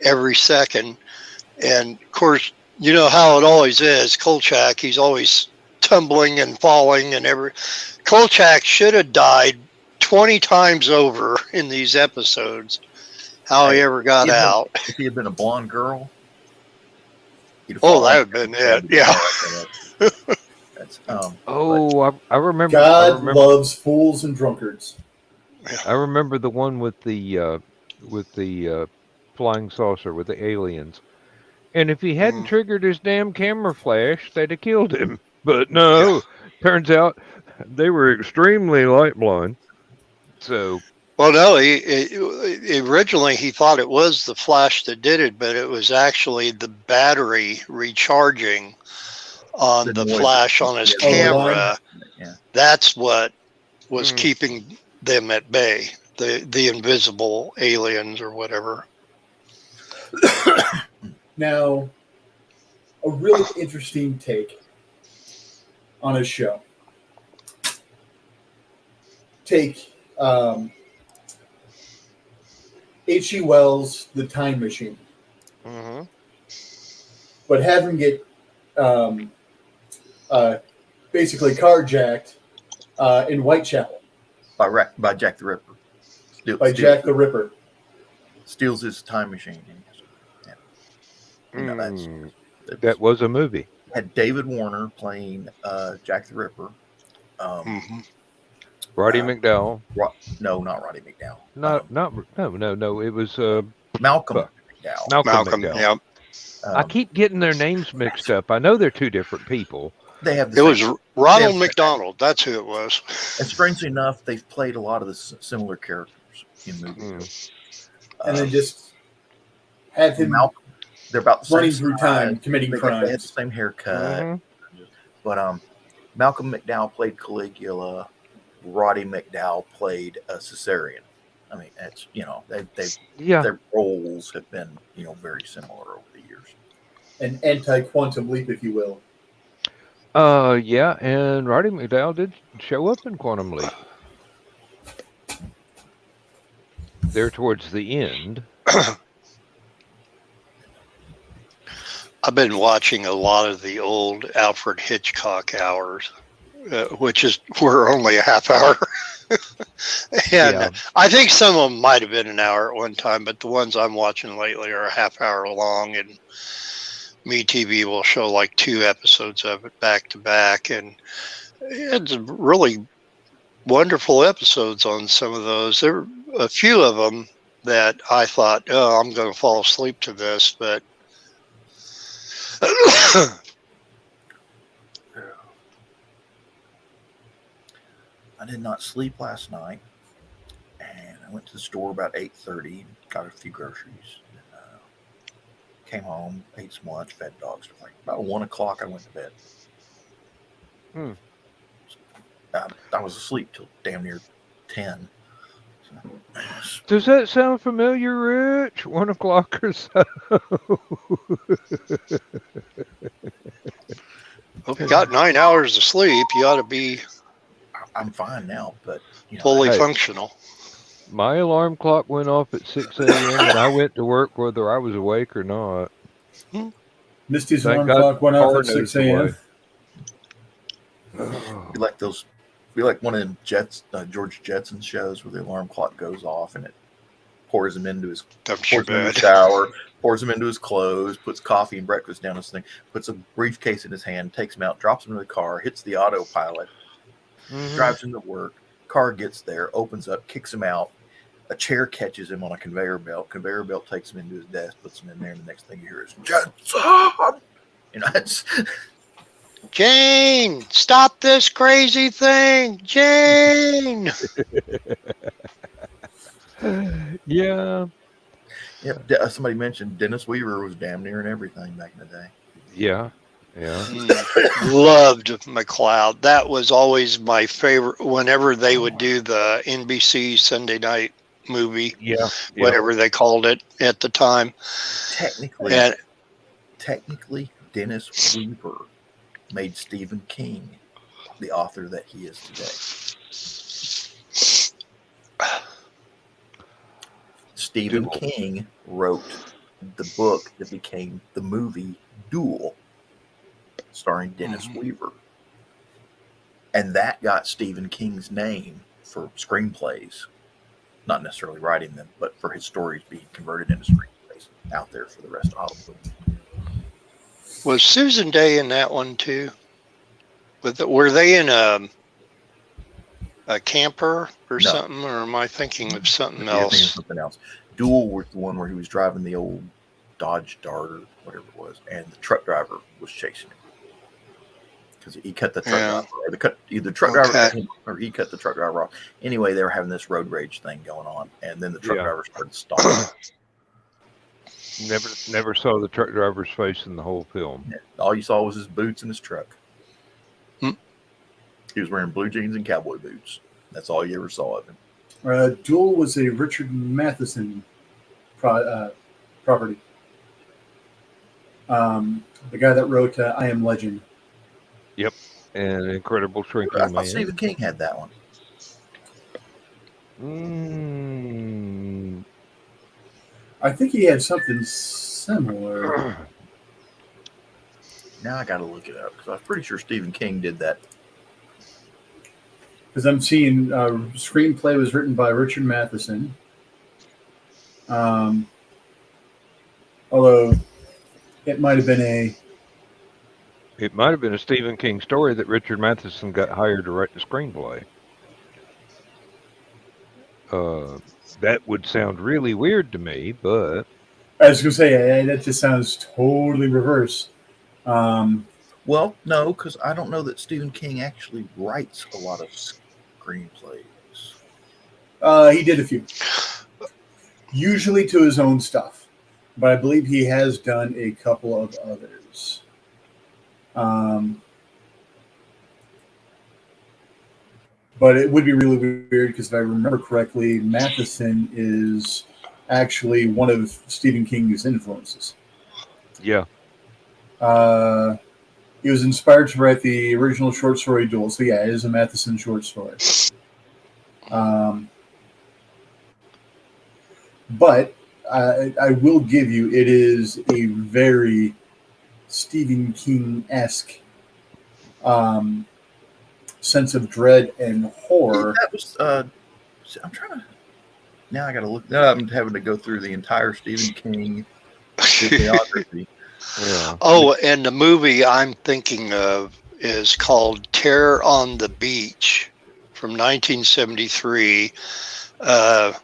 every second. And of course, you know how it always is. Kolchak, he's always tumbling and falling, and Kolchak should have died 20 times over in these episodes. How he ever got out? If he had been a blonde girl, He'd have Oh, fallen. that would have been it. Yeah. That's I remember. God loves fools and drunkards. I remember the one with the flying saucer with the aliens. And if he hadn't triggered his damn camera flash, they'd have killed him. But no, turns out they were extremely light blind. So Well, no, he originally he thought it was the flash that did it, but it was actually the battery recharging on the noise. flash on his Oh, the camera. Yeah. That's what was keeping them at bay. The invisible aliens or whatever. Now, a really interesting take on a show. Take H.G. Wells' The Time Machine, but have him get basically carjacked in Whitechapel By Jack the Ripper. Jack the Ripper. Steals his time machine. You know, that was a movie. Had David Warner playing Jack the Ripper. Roddy McDowell. No, not Roddy McDowell. No. It was Malcolm McDowell. Malcolm. McDowell. Yeah. I keep getting their names mixed up. I know they're two different people. They have. It was Ronald McDonald. That's who it was. And strangely enough, they've played a lot of the similar characters in movies. And then just have him they're about the running same through time, committing crimes. They had the same haircut. But Malcolm McDowell played Caligula. Roddy McDowell played a Caesarean. I mean, that's their roles have been very similar over the years. An anti-quantum leap, if you will. Yeah, and Roddy McDowell did show up in Quantum Leap. There towards the end. I've been watching a lot of the old Alfred Hitchcock hours, which were only a half hour. And I think some of them might have been an hour at one time, but the ones I'm watching lately are a half hour long, and MeTV will show like 2 episodes of it back to back, and it's really wonderful episodes on some of those. There were a few of them that I thought, oh, I'm going to fall asleep to this, but I did not sleep last night, and I went to the store about 8:30, got a few groceries, and came home, ate some lunch, fed dogs. Like about 1 o'clock, I went to bed. I was asleep till damn near 10. Does that sound familiar, Rich? 1 o'clock or so. Well, if you got 9 hours of sleep, you ought to be I'm fine now, but fully functional. My alarm clock went off at 6 a.m. and I went to work whether I was awake or not. Misty's alarm clock went off at 6 a.m. Be like one of them George Jetson shows where the alarm clock goes off and it pours him into his shower, pours him into his clothes, puts coffee and breakfast down his thing, puts a briefcase in his hand, takes him out, drops him in the car, hits the autopilot, drives him to work. Car gets there, opens up, kicks him out. A chair catches him on a conveyor belt. Conveyor belt takes him into his desk, puts him in there, and the next thing you hear is Jetson. It's Jane, stop this crazy thing, Jane. Yeah. Yep. Somebody mentioned Dennis Weaver was damn near in everything back in the day. Yeah. Loved McCloud. That was always my favorite. Whenever they would do the NBC Sunday night movie, whatever they called it at the time. Technically, Dennis Weaver made Stephen King the author that he is today. Stephen King wrote the book that became the movie Duel, starring Dennis Weaver. And that got Stephen King's name for screenplays, not necessarily writing them, but for his stories being converted into screenplays out there for the rest of Hollywood. Was Susan Day in that one too? Were they in a camper or No. something, or am I thinking of something Yeah, I think it was else? something else. Duel was the one where he was driving the old Dodge Dart or whatever it was, and the truck driver was chasing him because he cut the truck driver, or either truck driver cut him, or he cut the truck driver off. Anyway, they were having this road rage thing going on, and then the truck driver started stalling. Never saw the truck driver's face in the whole film. Yeah. All you saw was his boots and his truck. Hmm. He was wearing blue jeans and cowboy boots. That's all you ever saw of him. Duel was a Richard Matheson property. The guy that wrote I Am Legend. Yep, and Incredible Shrinking I Man. thought Stephen King had that one. I think he had something similar. Now I got to look it up because I'm pretty sure Stephen King did that. Because I'm seeing screenplay was written by Richard Matheson. Although it might have been a Stephen King story that Richard Matheson got hired to write the screenplay. That would sound really weird to me, but I was going to say that just sounds totally reverse. Well, no, because I don't know that Stephen King actually writes a lot of screenplays. He did a few, usually to his own stuff, but I believe he has done a couple of others. But it would be really weird because if I remember correctly, Matheson is actually one of Stephen King's influences. yeah. He was inspired to write the original short story Duel. So yeah, it is a Matheson short story. But I will give you, it is a very Stephen King-esque sense of dread and horror. That was, I'm trying to, now I got to look, now I'm having to go through the entire Stephen King bibliography. Yeah. Oh, and the movie I'm thinking of is called Terror on the Beach from 1973. I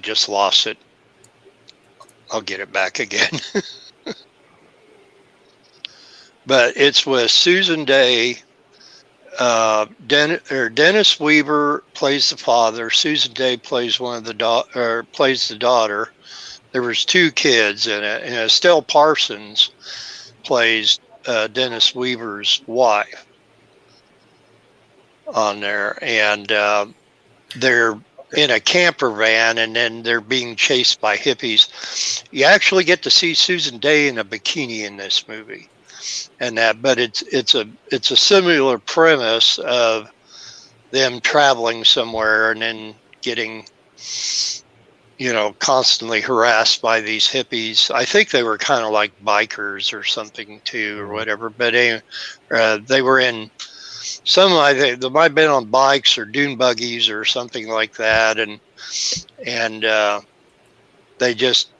just lost it. I'll get it back again. But it's with Susan Day. Dennis Weaver plays the father. Susan Day plays plays the daughter. There was two kids in it, and Estelle Parsons plays Dennis Weaver's wife on there, and they're in a camper van, and then they're being chased by hippies. You actually get to see Susan Day in a bikini in this movie, but it's a similar premise of them traveling somewhere and then getting, constantly harassed by these hippies. I think they were kind of like bikers or something too, or whatever. But they were in they might have been on bikes or dune buggies or something like that, and they just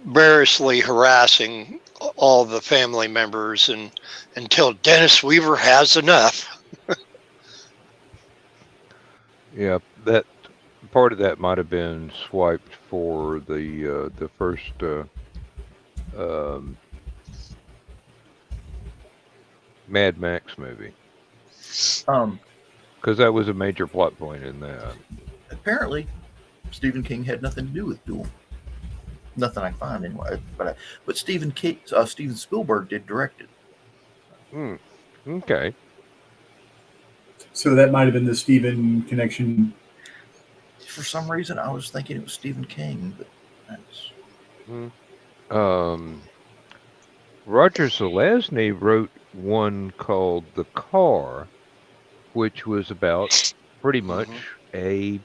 variously harassing all the family members and until Dennis Weaver has enough. Yeah, that part of that might have been swiped for the first Mad Max movie, because that was a major plot point in that. Apparently, Stephen King had nothing to do with Duel. Nothing I find anyway. But Steven Spielberg did direct it. Okay. So that might have been the Stephen connection. For some reason, I was thinking it was Stephen King, but that's. Roger Zelazny wrote one called The Car, which was about pretty much a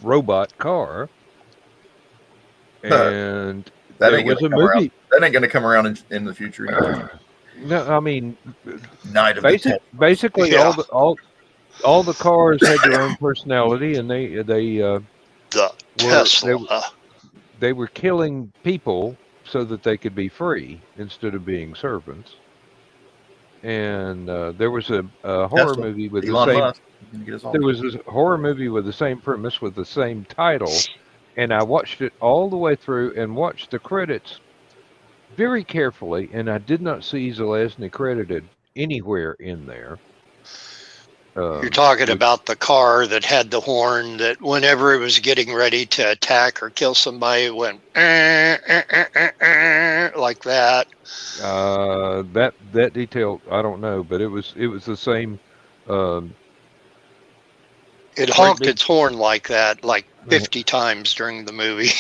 robot car. And that there was a movie. That ain't going to come around in the future. No, I mean, Night of basically Yeah. all the cars had their own personality, and they The Tesla. they were killing people so that they could be free instead of being servants. And there was a horror Tesla, movie with the Elon same. Musk. He's gonna get us all. There was a horror movie with the same premise with the same title, and I watched it all the way through and watched the credits very carefully, and I did not see Zelazny credited anywhere in there. You're talking which- about the car that had the horn that whenever it was getting ready to attack or kill somebody, it went like that. that detail I don't know, but it was the same. It honked big- its horn like that, like 50 times during the movie.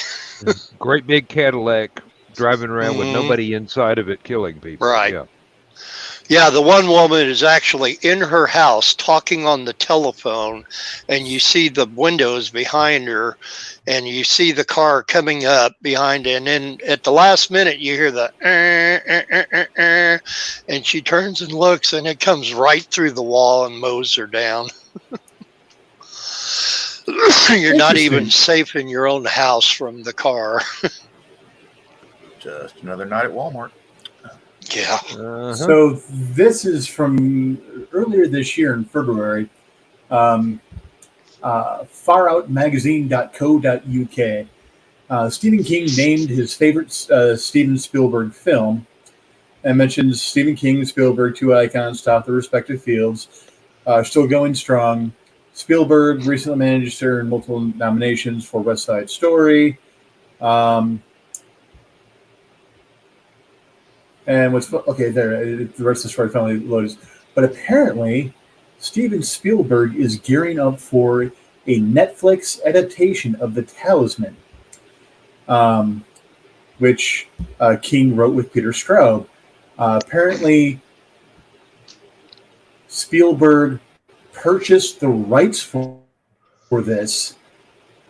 Great big Cadillac driving around with Mhm. nobody inside of it killing people. Right. Yeah. Yeah, the one woman is actually in her house talking on the telephone, and you see the windows behind her, and you see the car coming up behind it, and then at the last minute you hear the and she turns and looks, and it comes right through the wall and mows her down. You're not even safe in your own house from the car. Just another night at Walmart. Yeah. Uh-huh. So this is from earlier this year in February. Faroutmagazine.co.uk. Stephen King named his favorite Steven Spielberg film and mentions Stephen King and Spielberg, two icons, top their respective fields, still going strong. Spielberg recently managed to earn multiple nominations for West Side Story. And what's okay there? The rest of the story finally loads. But apparently, Steven Spielberg is gearing up for a Netflix adaptation of The Talisman, which King wrote with Peter Straub. Apparently, Spielberg purchased the rights for this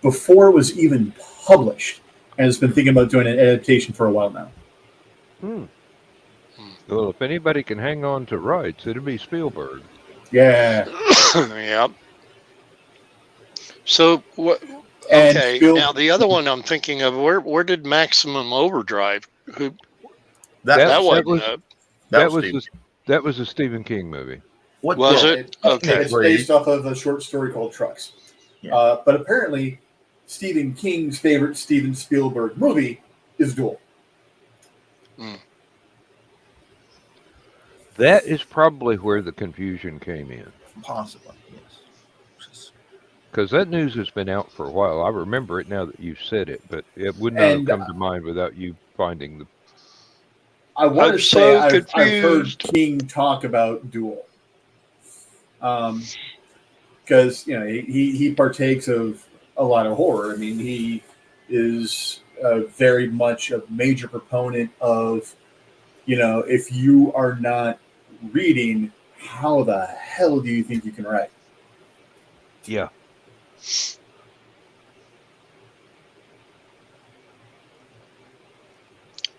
before it was even published, and has been thinking about doing an adaptation for a while now. Well, if anybody can hang on to rights, it'll be Spielberg. Yeah. Yep. So what? And Okay. Now the other one I'm thinking of, where did Maximum Overdrive? Who that wasn't. That Steve. was a Stephen King movie. What Was the- it? Okay. It's based off of a short story called Trucks. Yeah. But apparently, Stephen King's favorite Steven Spielberg movie is Duel. That is probably where the confusion came in. Possibly, yes. Because that news has been out for a while. I remember it now that you've said it, but it would not And, have come to mind without you finding the. I want I'm to say so I've heard confused. King talk about Duel. Because he partakes of a lot of horror. I mean, he is very much a major proponent of, if you are not reading, how the hell do you think you can write? Yeah.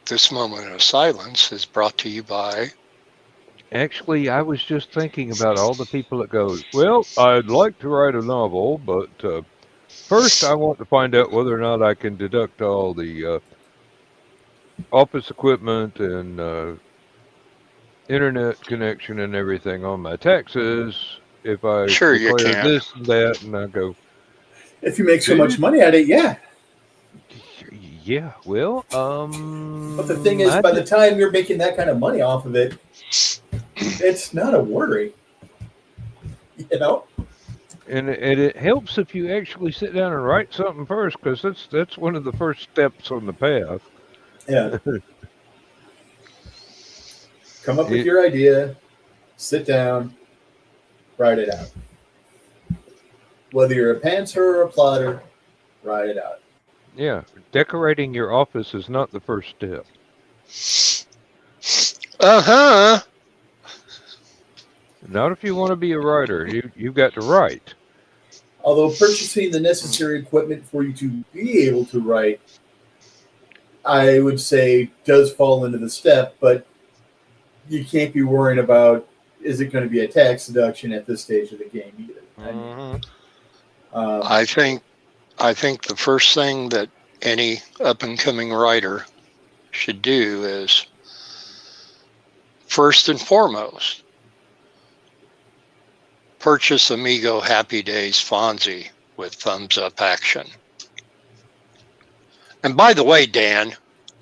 This moment of silence is brought to you by. Actually, I was just thinking about all the people that go, well, I'd like to write a novel, but first I want to find out whether or not I can deduct all the office equipment and internet connection and everything on my taxes. If I Sure you declare can. this and that, and I go, If you make so much money at it, yeah. yeah, well, But the thing is, I by the time you're making that kind of money off of it, it's not a worry. And it helps if you actually sit down and write something first, because that's one of the first steps on the path. Yeah. Come up with your idea, sit down, write it out. Whether you're a pantser or a plotter, write it out. Yeah, decorating your office is not the first step. Uh-huh. Not if you want to be a writer. You've got to write. Although purchasing the necessary equipment for you to be able to write, I would say, does fall into the step, but you can't be worrying about, is it going to be a tax deduction at this stage of the game either. I think the first thing that any up and coming writer should do is, first and foremost, purchase Amigo Happy Days Fonzie with thumbs up action. And by the way, Dan,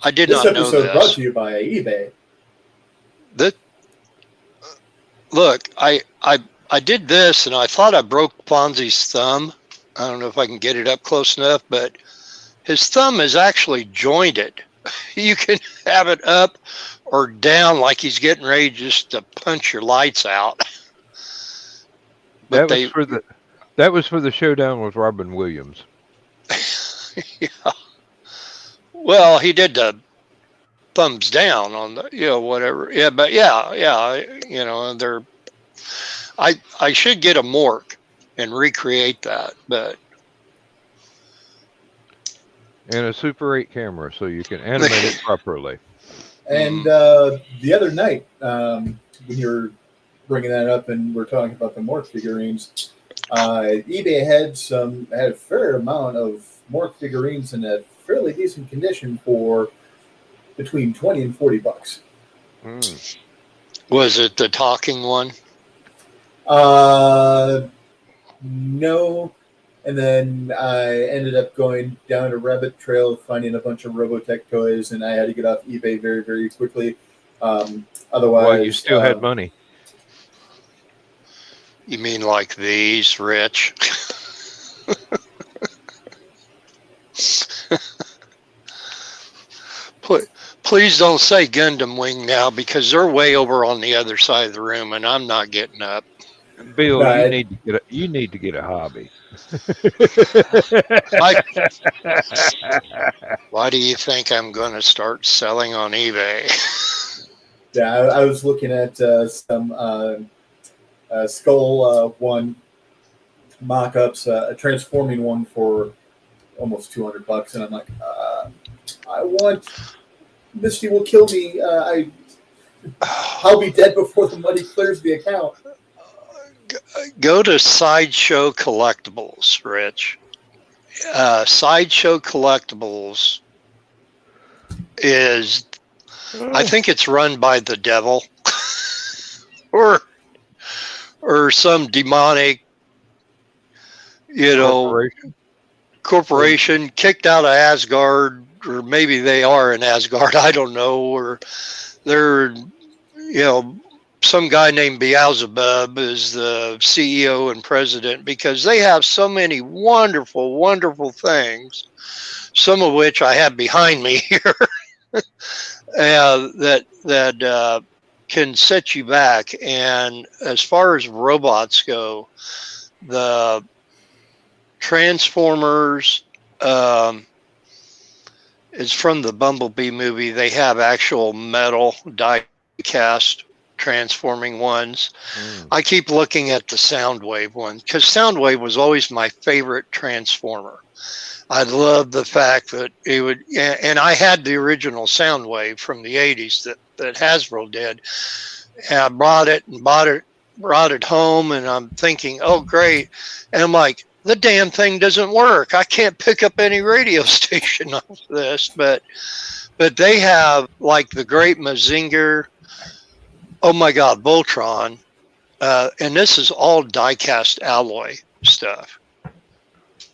I did This not know episode brought this. to you by eBay. Look, I did this and I thought I broke Fonzie's thumb. I don't know if I can get it up close enough, but his thumb is actually jointed. You can have it up or down like he's getting ready just to punch your lights out. But that was for the showdown with Robin Williams. Yeah. Well, he did the thumbs down on the, whatever. Yeah, but yeah, I should get a morgue and recreate that, but. And a Super 8 camera so you can animate it properly. And the other night, when you were bringing that up and we're talking about the morgue figurines, eBay had a fair amount of morgue figurines in a fairly decent condition for between $20 and $40. Was it the talking one? No. And then I ended up going down a rabbit trail, finding a bunch of Robotech toys, and I had to get off eBay very, very quickly. Otherwise, well, you still had money. You mean like these, Rich? Please don't say Gundam Wing now, because they're way over on the other side of the room, and I'm not getting up. Bill, you need to get a hobby. Why do you think I'm going to start selling on eBay? Yeah, I was looking at some Skull One mock-ups, a transforming one for almost $200, and I'm like, I want Misty will kill me. I'll be dead before the money clears the account. Go to Sideshow Collectibles, Rich. Sideshow Collectibles is, I think it's run by the devil or some demonic, corporation kicked out of Asgard, or maybe they are in Asgard, I don't know, or they're, some guy named Beelzebub is the CEO and president, because they have so many wonderful, wonderful things, some of which I have behind me here, that can set you back. And as far as robots go, the Transformers is from the Bumblebee movie. They have actual metal die cast transforming ones. I keep looking at the Soundwave one, because Soundwave was always my favorite Transformer. I love the fact that it would, and I had the original Soundwave from the 80s that Hasbro did. And I brought it home, and I'm thinking, oh great. And I'm like, the damn thing doesn't work. I can't pick up any radio station off this, but they have like the Great Mazinger, oh my God, Voltron, and this is all die-cast alloy stuff.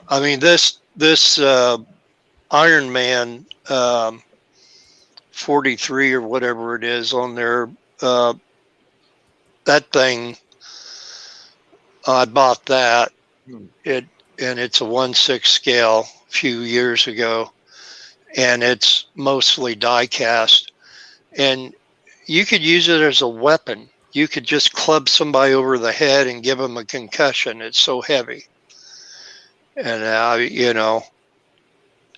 I mean, this Iron Man 43 or whatever it is on there, that thing, I bought that. And it's a 1/6 scale a few years ago, and it's mostly die cast, and you could use it as a weapon. You could just club somebody over the head and give them a concussion. It's so heavy, and and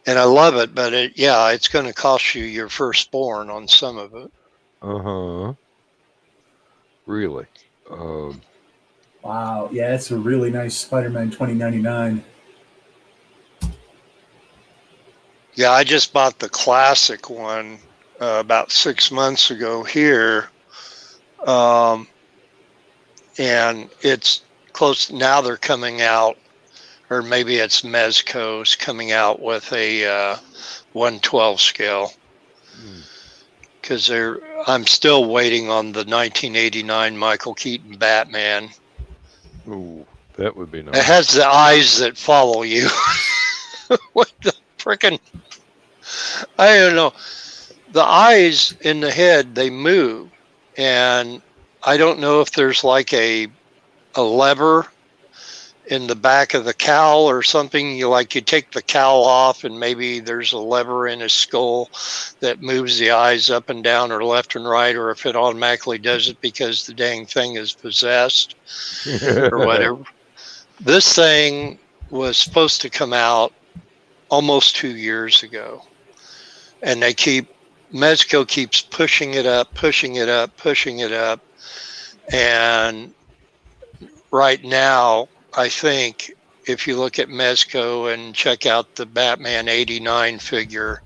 I love it, but it's going to cost you your firstborn on some of it. Really. Wow, yeah, it's a really nice Spider-Man 2099. Yeah, I just bought the classic one about 6 months ago here, and it's close. Now they're coming out or maybe it's Mezco's coming out with a 112 scale. Because I'm still waiting on the 1989 Michael Keaton Batman. Ooh, that would be nice. It has the eyes that follow you. What the frickin'? I don't know. The eyes in the head, they move. And I don't know if there's like a lever in the back of the cowl or something. You take the cowl off and maybe there's a lever in his skull that moves the eyes up and down or left and right, or if it automatically does it because the dang thing is possessed or whatever. This thing was supposed to come out almost 2 years ago, and Mezco keeps pushing it up, and right now, I think if you look at Mezco and check out the Batman 89 figure,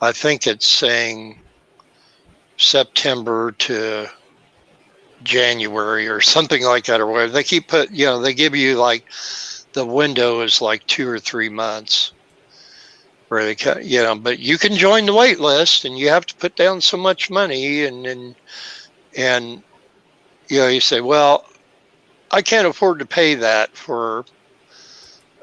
I think it's saying September to January or something like that, or whatever. They keep they give you like the window is like 2 or 3 months where they, but you can join the wait list and you have to put down so much money and you say, well, I can't afford to pay that for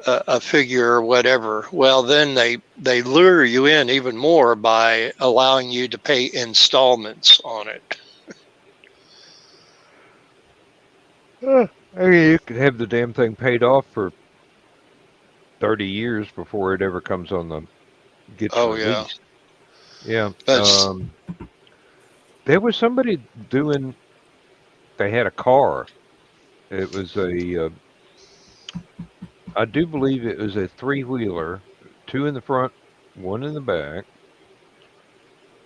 a figure or whatever. Well, then they lure you in even more by allowing you to pay installments on it. I mean, you could have the damn thing paid off for 30 years before it ever comes on the gets released. Yeah. There was somebody they had a car. It was I do believe it was a 3-wheeler, 2 in the front, 1 in the back.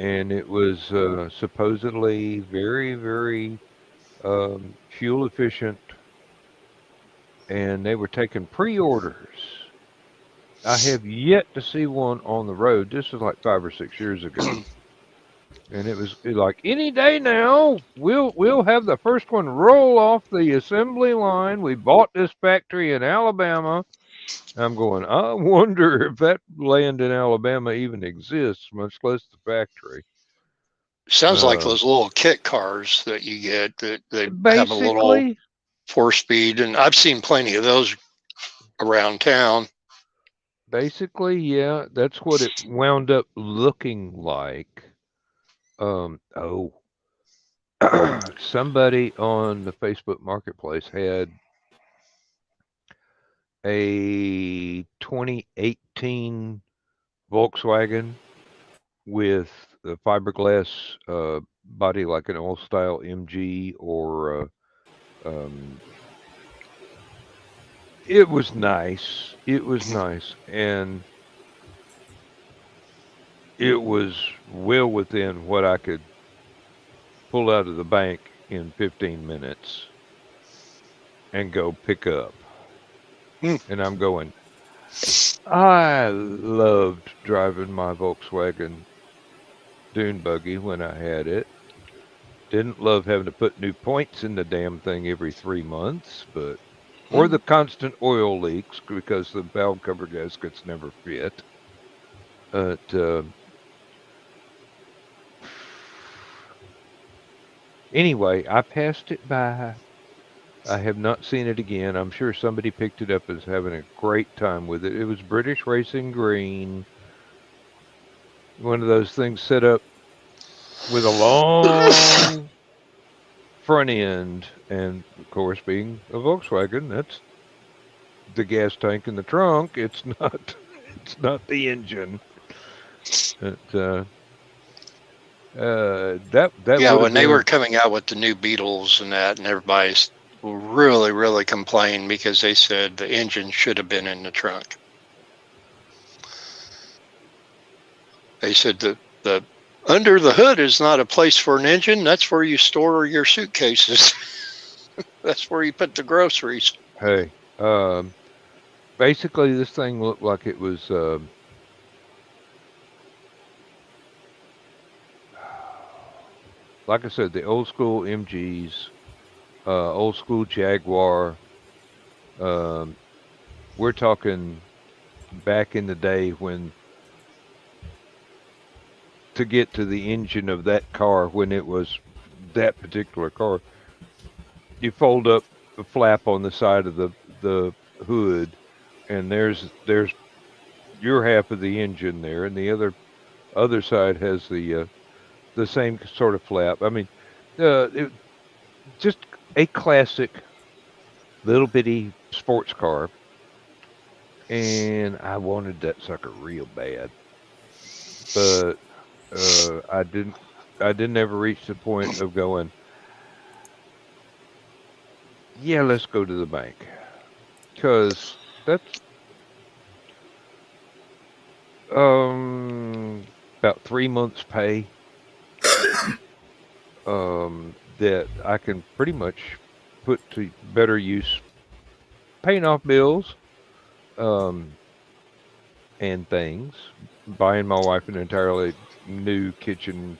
And it was supposedly very, very fuel efficient. And they were taking pre-orders. I have yet to see one on the road. This was like 5 or 6 years ago. And it was like, any day now, we'll have the first one roll off the assembly line. We bought this factory in Alabama. I'm going, I wonder if that land in Alabama even exists, much less the factory. Sounds like those little kit cars that you get that have a little 4-speed, and I've seen plenty of those around town. Basically, yeah, that's what it wound up looking like. Somebody on the Facebook Marketplace had a 2018 Volkswagen with a fiberglass body like an old style MG or it was nice. And it was well within what I could pull out of the bank in 15 minutes and go pick up. And I'm going, I loved driving my Volkswagen dune buggy when I had it. Didn't love having to put new points in the damn thing every 3 months, or the constant oil leaks because the valve cover gaskets never fit. But anyway, I passed it by. I have not seen it again. I'm sure somebody picked it up as having a great time with it. It was British Racing Green. One of those things set up with a long front end. And, of course, being a Volkswagen, that's the gas tank in the trunk. It's not the engine. When they were coming out with the new Beetles and that, and everybody's really, really complained because they said the engine should have been in the trunk. They said the under the hood is not a place for an engine. That's where you store your suitcases. That's where you put the groceries. Hey, basically this thing looked like it was like I said, the old school MGs, old school Jaguar, we're talking back in the day when to get to the engine of that car when it was that particular car, you fold up the flap on the side of the hood, and there's your half of the engine there, and the other side has the same sort of flap. I mean, just a classic little bitty sports car, and I wanted that sucker real bad, but I didn't ever reach the point of going, yeah, let's go to the bank, because that's about 3 months pay that I can pretty much put to better use, paying off bills, and things, buying my wife an entirely new kitchen,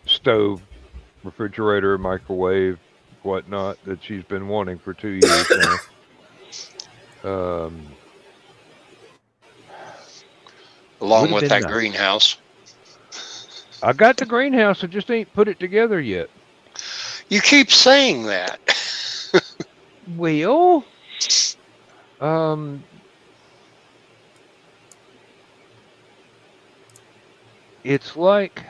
stove, refrigerator, microwave, whatnot that she's been wanting for 2 years now. Along Would've with been that nice. greenhouse. I got the greenhouse, I just ain't put it together yet. You keep saying that. Well, it's like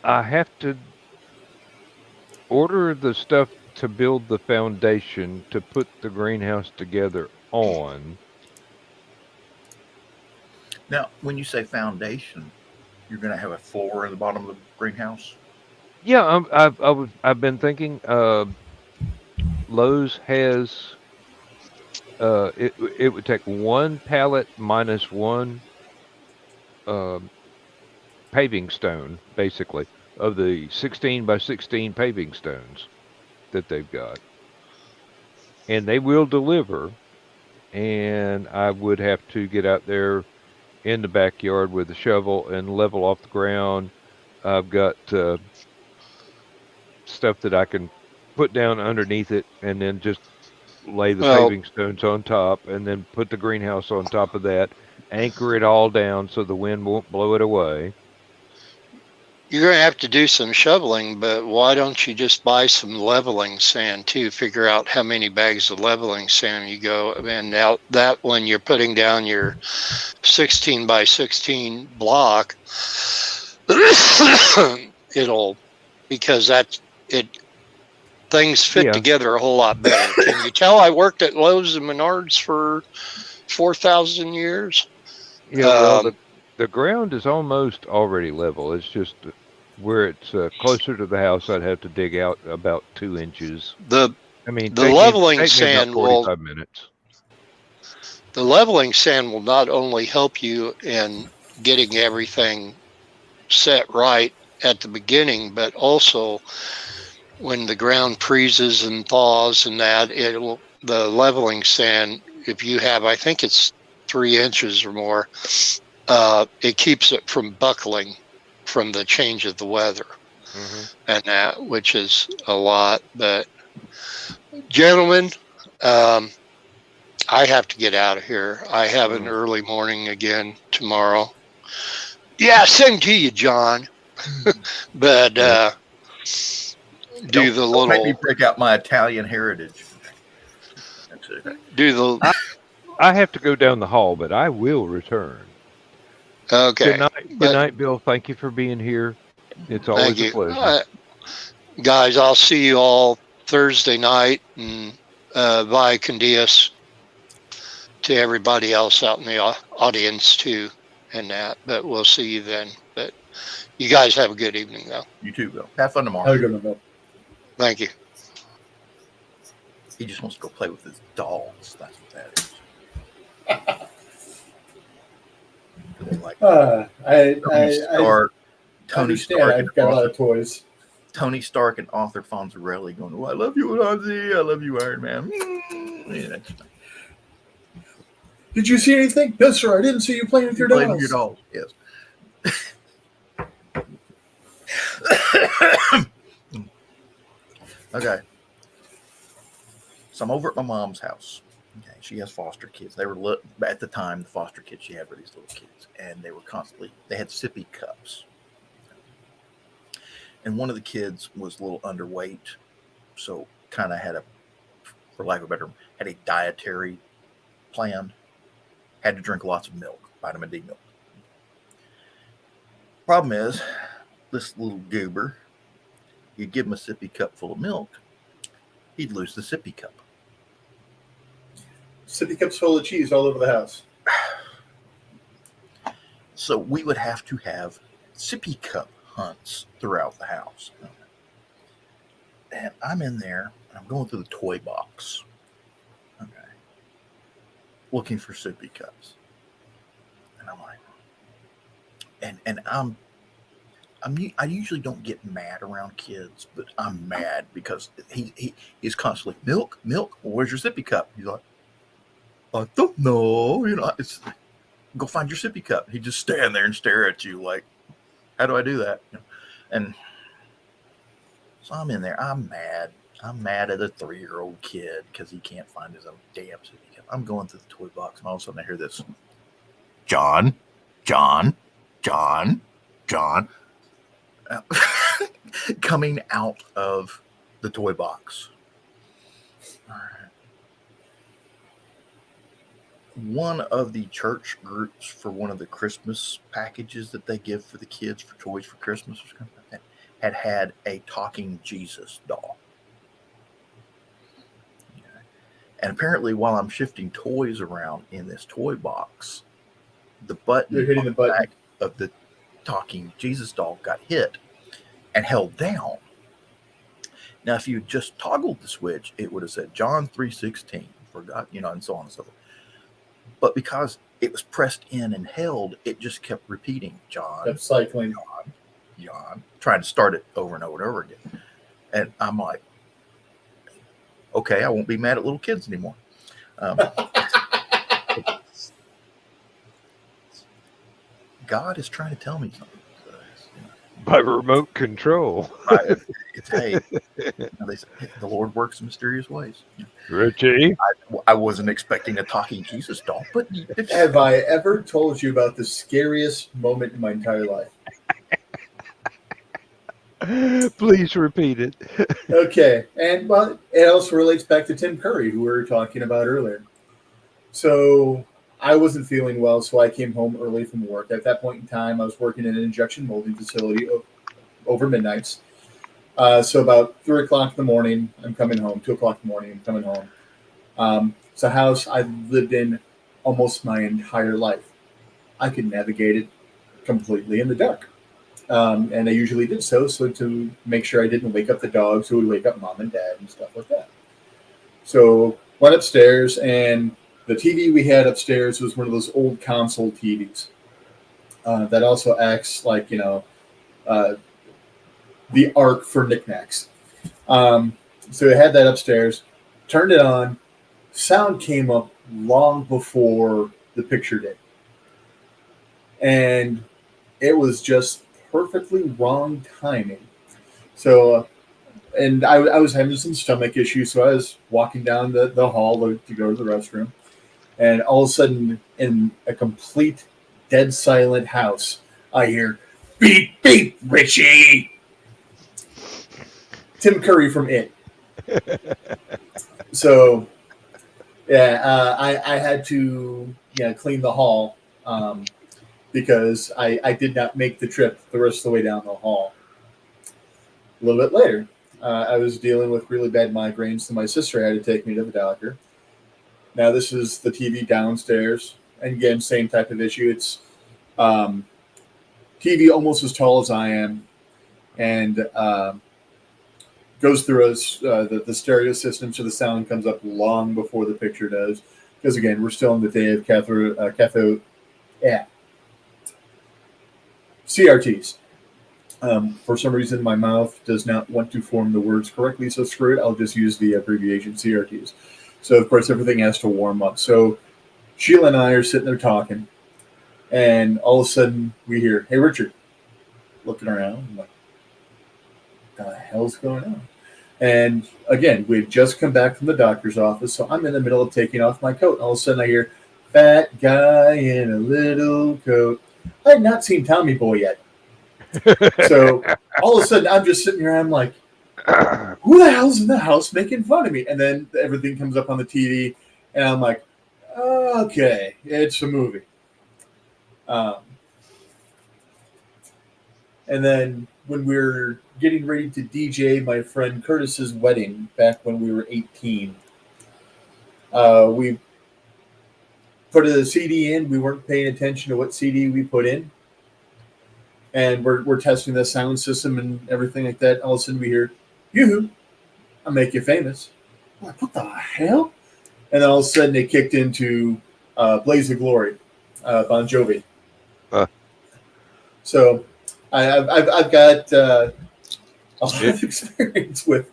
I have to order the stuff to build the foundation to put the greenhouse together on. Now, when you say foundation, you're going to have a floor in the bottom of the greenhouse? Yeah, I've been thinking. Lowe's has it would take one pallet minus one paving stone, basically, of the 16 by 16 paving stones that they've got, and they will deliver. And I would have to get out there in the backyard with a shovel and level off the ground. I've got stuff that I can put down underneath it, and then just lay the paving stones on top, and then put the greenhouse on top of that, anchor it all down so the wind won't blow it away. You're going to have to do some shoveling, but why don't you just buy some leveling sand too? Figure out how many bags of leveling sand you go, and now that when you're putting down your 16 by 16 block, it'll, because that's it. Things fit together a whole lot better. Can you tell I worked at Lowe's and Menards for 4,000 years? Yeah, well, the ground is almost already level. It's just where it's closer to the house, I'd have to dig out about 2 inches. The leveling sand will 45 minutes. The leveling sand will not only help you in getting everything set right at the beginning, but also when the ground freezes and thaws and that, the leveling sand, if you have, I think it's 3 inches or more, it keeps it from buckling from the change of the weather, and that, which is a lot. But gentlemen, I have to get out of here. I have an early morning again tomorrow. Yeah, same to you, John. But Don't make me break out my Italian heritage. I have to go down the hall, but I will return. Okay. Good night, Bill. Thank you for being here. It's always a pleasure. Guys, I'll see you all Thursday night, and bye, Candias, to everybody else out in the audience too, and that. But we'll see you then. But you guys have a good evening, though. You too, Bill. Have fun tomorrow. Have a good one, Bill. Thank you. He just wants to go play with his dolls. That's what that is. Like Tony Stark. I've got a lot of toys. Tony Stark and Arthur Fonzarelli going, "Oh, I love you, Ozzy. I love you, Iron Man." Yeah. Did you see anything? No, sir. I didn't see you playing with your dolls. Playing with your dolls, yes. Okay. So I'm over at my mom's house. Okay, she has foster kids. They were at the time, the foster kids she had were these little kids, and they were constantly, they had sippy cups. And one of the kids was a little underweight, so kind of had a, for lack of a better, had a dietary plan. Had to drink lots of milk, vitamin D milk. Problem is, this little goober, you'd give him a sippy cup full of milk, he'd lose the sippy cup. Sippy cups full of cheese all over the house. So we would have to have sippy cup hunts throughout the house. And I'm in there, and I'm going through the toy box. Okay. Looking for sippy cups. And I'm like, I usually don't get mad around kids, but I'm mad because he's constantly, milk, where's your sippy cup? He's like, I don't know, it's, go find your sippy cup. He just stand there and stare at you like, how do I do that? And so I'm in there. I'm mad. I'm mad at a 3-year-old kid because he can't find his own damn sippy cup. I'm going through the toy box, and all of a sudden I hear this, John, coming out of the toy box. All right. One of the church groups for one of the Christmas packages that they give for the kids for toys for Christmas or something like that had a talking Jesus doll. Okay. And apparently, while I'm shifting toys around in this toy box, the button You're hitting the button back of the talking Jesus doll got hit and held down. Now, if you just toggled the switch, it would have said John 3:16, forgot, and so on and so forth. But because it was pressed in and held, it just kept repeating, John, kept cycling. John, trying to start it over and over and over again. And I'm like, okay, I won't be mad at little kids anymore. God is trying to tell me something. By remote control. Hey, they say, the Lord works in mysterious ways. Richie? I wasn't expecting a talking Jesus doll, but have I ever told you about the scariest moment in my entire life? Please repeat it. Okay, and well, it also relates back to Tim Curry, who we were talking about earlier. So I wasn't feeling well, so I came home early from work. At that point in time, I was working in an injection molding facility over midnights. So about 3 o'clock in the morning, I'm coming home. 2 o'clock in the morning, I'm coming home. It's a house I've lived in almost my entire life. I could navigate it completely in the dark. And I usually did so to make sure I didn't wake up the dogs who would wake up mom and dad and stuff like that. So went upstairs, and the TV we had upstairs was one of those old console TVs that also acts like, the arc for knickknacks. So I had that upstairs, turned it on, sound came up long before the picture did. And it was just perfectly wrong timing. So, and I was having some stomach issues, so I was walking down the hall to go to the restroom. And all of a sudden, in a complete dead silent house, I hear, beep, beep, Richie! Tim Curry from It. So, yeah, I had to clean the hall because I did not make the trip the rest of the way down the hall. A little bit later, I was dealing with really bad migraines, so my sister had to take me to the doctor. Now, this is the TV downstairs. And again, same type of issue. It's TV almost as tall as I am, and goes through the stereo system, so the sound comes up long before the picture does. Because again, we're still in the day of CRTs. For some reason, my mouth does not want to form the words correctly, so screw it. I'll just use the abbreviation CRTs. So, of course, everything has to warm up. So Sheila and I are sitting there talking, and all of a sudden we hear, "Hey, Richard," looking around. I'm like, what the hell's going on? And again, we had just come back from the doctor's office, so I'm in the middle of taking off my coat. And all of a sudden, I hear, "Fat guy in a little coat." I had not seen Tommy Boy yet. So all of a sudden, I'm just sitting here. I'm like, who the hell's in the house making fun of me? And then everything comes up on the TV, and I'm like, okay, it's a movie. And then when we were getting ready to DJ my friend Curtis's wedding back when we were 18, we put a CD in. We weren't paying attention to what CD we put in. And we're testing the sound system and everything like that. All of a sudden we hear, "Yoo-hoo, I'll make you famous." I'm like, what the hell? And then all of a sudden it kicked into Blaze of Glory, Bon Jovi. So I've got a lot of experience with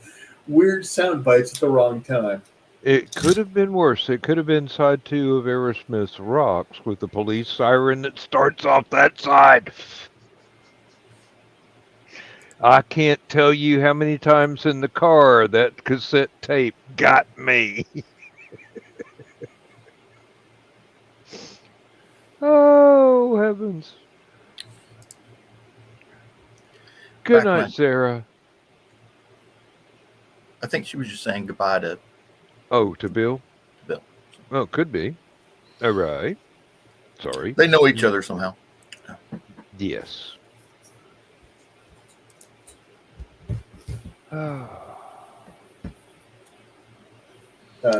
weird sound bites at the wrong time. It could have been worse. It could have been side 2 of Aerosmith's Rocks with the police siren that starts off that side. I can't tell you how many times in the car that cassette tape got me. Oh, heavens. Good Back night, when- Sarah. I think she was just saying goodbye to Oh, to Bill? Bill. Oh, could be. All right. Sorry. They know each other somehow. Yes.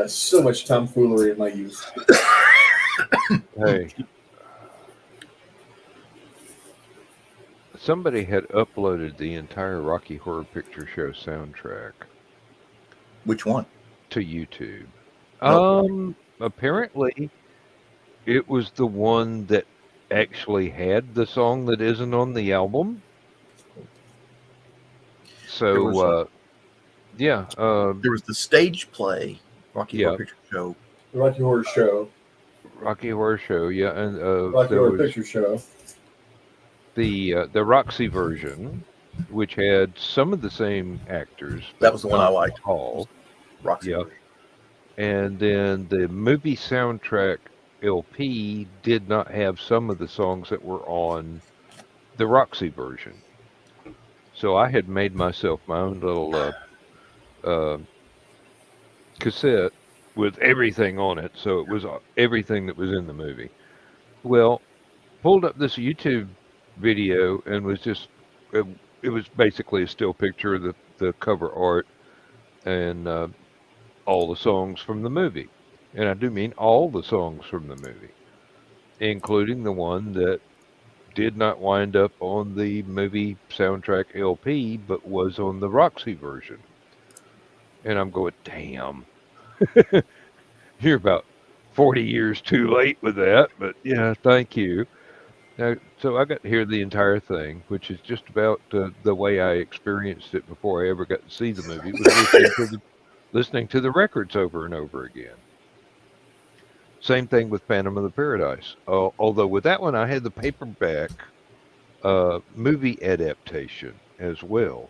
So much tomfoolery in my youth. Hey. Somebody had uploaded the entire Rocky Horror Picture Show soundtrack Which one? to YouTube. Oh. Apparently it was the one that actually had the song that isn't on the album. There was So yeah, There was the stage play, Rocky Yeah. Horror Picture Show. The Rocky Horror Show, Rocky Horror Show, yeah, and Rocky there Horror was Picture Show. the Roxy version, which had some of the same actors. That was the one I not liked. all. Roxy. Yeah. And then the movie soundtrack LP did not have some of the songs that were on the Roxy version. So I had made myself my own little cassette with everything on it. So it was everything that was in the movie. Well, pulled up this YouTube video and was just, it was basically a still picture of the cover art and all the songs from the movie. And I do mean all the songs from the movie, including the one that did not wind up on the movie soundtrack LP, but was on the Roxy version. And I'm going, damn. You're about 40 years too late with that, but yeah, thank you. Now, so I got to hear the entire thing, which is just about the way I experienced it before I ever got to see the movie, was listening to the records over and over again. Same thing with Phantom of the Paradise. Although with that one, I had the paperback movie adaptation as well.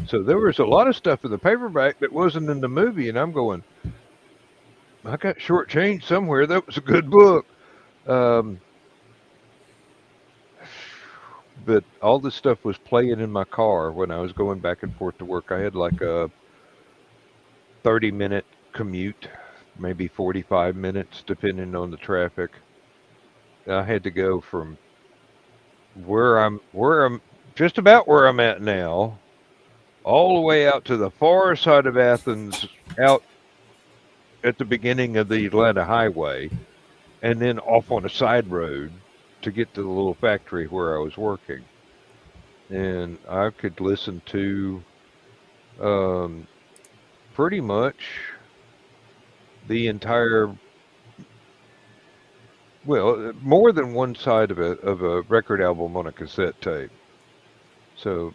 So there was a lot of stuff in the paperback that wasn't in the movie, and I'm going, I got shortchanged somewhere. That was a good book. But all this stuff was playing in my car when I was going back and forth to work. I had like a 30-minute commute, maybe 45 minutes, depending on the traffic. I had to go from where I'm just about where I'm at now, all the way out to the far side of Athens, out at the beginning of the Atlanta Highway, and then off on a side road to get to the little factory where I was working. And I could listen to pretty much the entire, well, more than one side of a record album on a cassette tape. So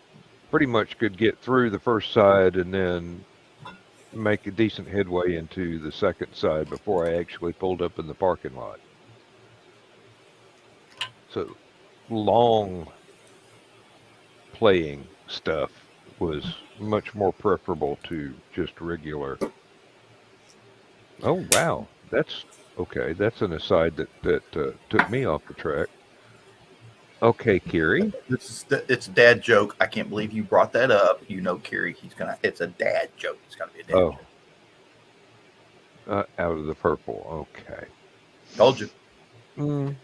pretty much could get through the first side and then make a decent headway into the second side before I actually pulled up in the parking lot. So long playing stuff was much more preferable to just regular. Oh wow, that's okay. That's an aside that took me off the track. Okay, Kiri. It's a dad joke. I can't believe you brought that up. You know, Kerry, it's a dad joke. It's gotta be a dad Oh, joke. out of the purple. Okay. Told you. Mm,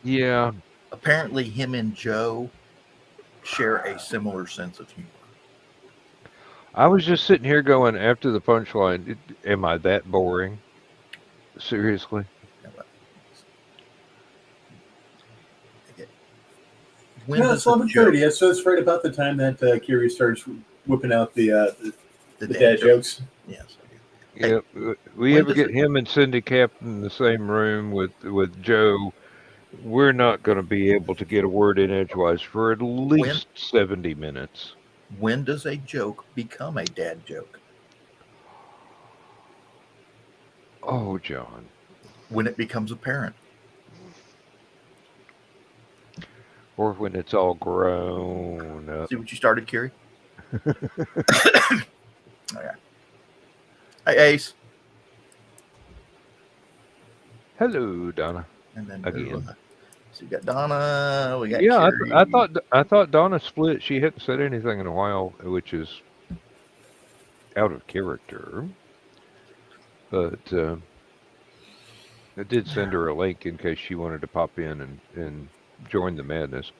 yeah. Apparently, him and Joe share a similar sense of humor. I was just sitting here going after the punchline. Am I that boring? Seriously? When No, does it's a 11:30. joke, So it's right about the time that Kiri starts whipping out the dad dad joke? jokes. Yes. Hey, Yeah. We when ever does get it? him and Cindy Captain in the same room with Joe, we're not going to be able to get a word in edgewise for at When least 70 minutes. when does a joke become a dad joke? Oh, John. When it becomes apparent. Or when it's all grown up. See what you started, Kerry? Okay. Hey, Ace. Hello, Donna. And then Again. so we got Donna. We got Yeah, Kerry. I thought Donna split. She hadn't said anything in a while, which is out of character. But I did send her a link in case she wanted to pop in and join the madness.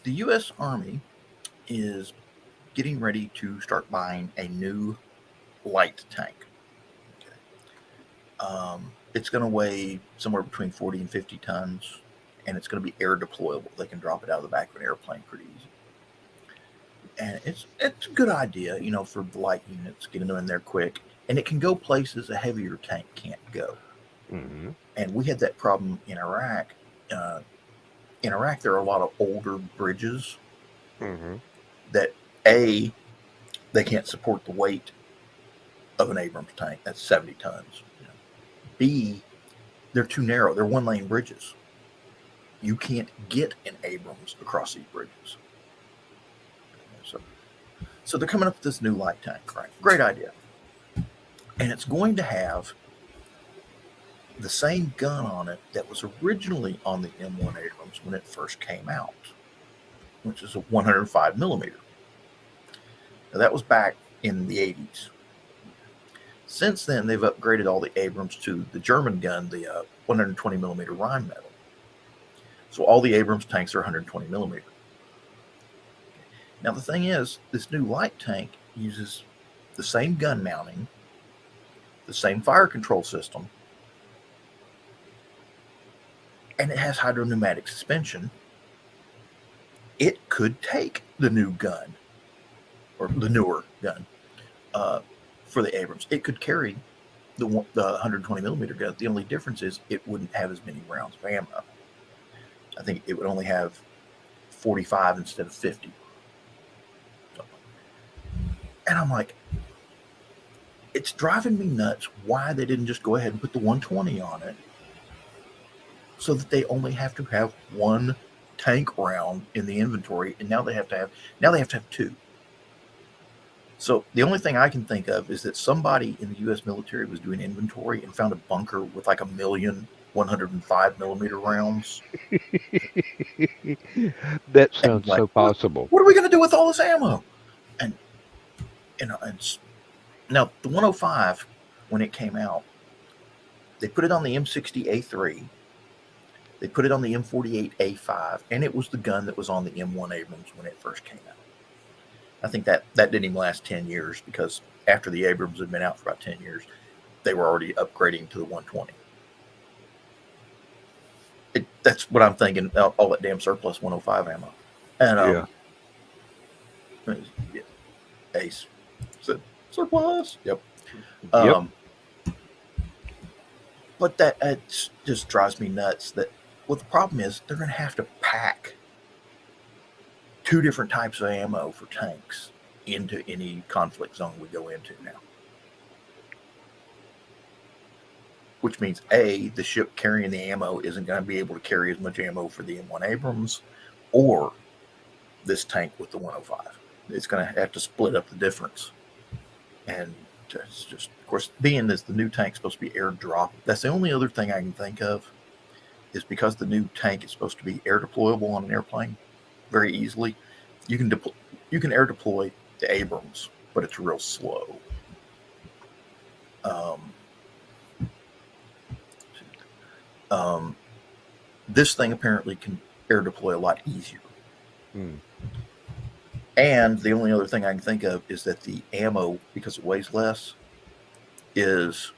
The U.S. Army is getting ready to start buying a new light tank. Okay. It's going to weigh somewhere between 40 and 50 tons, and it's going to be air deployable. They can drop it out of the back of an airplane pretty easy. And it's a good idea, for the light units, getting them in there quick, and it can go places a heavier tank can't go. Hmm. And we had that problem in Iraq. Uh, in Iraq, there are a lot of older bridges Hmm. that they can't support the weight of an Abrams tank. That's 70 tons. B, they're too narrow. They're one lane bridges. You can't get an Abrams across these bridges. So they're coming up with this new light tank, right? Great idea. And it's going to have the same gun on it that was originally on the M1 Abrams when it first came out, which is a 105 millimeter. Now, that was back in the 80s. Since then, they've upgraded all the Abrams to the German gun, the 120 millimeter Rheinmetall. So all the Abrams tanks are 120 millimeter. Now, the thing is, this new light tank uses the same gun mounting, the same fire control system, and it has hydropneumatic suspension. It could take the new gun, or the newer gun, for the Abrams. It could carry the 120 millimeter gun. The only difference is it wouldn't have as many rounds of ammo. I think it would only have 45 instead of 50. And I'm like, it's driving me nuts why they didn't just go ahead and put the 120 on it, so that they only have to have one tank round in the inventory, and now they have to have two. So the only thing I can think of is that somebody in the U.S. military was doing inventory and found a bunker with like 1,000,000 105 millimeter rounds. That And sounds like, so possible. what are we going to do with all this ammo? And and now the 105, when it came out, they put it on the M60A3. They put it on the M48A5, and it was the gun that was on the M1 Abrams when it first came out. I think that didn't even last 10 years, because after the Abrams had been out for about 10 years, they were already upgrading to the 120. That's what I'm thinking. All that damn surplus 105 ammo. And yeah, Ace said surplus. Yep. Yep. But that it just drives me nuts. That the problem is they're going to have to pack two different types of ammo for tanks into any conflict zone we go into now. Which means A, the ship carrying the ammo isn't going to be able to carry as much ammo for the M1 Abrams, or this tank with the 105. it's going to have to split up the difference. And it's just, of course, being as the new tank's supposed to be airdrop, that's the only other thing I can think of, is because the new tank is supposed to be air deployable on an airplane very easily. You can air deploy the Abrams, but it's real slow. This thing apparently can air deploy a lot easier. And the only other thing I can think of is that the ammo, because it weighs less, is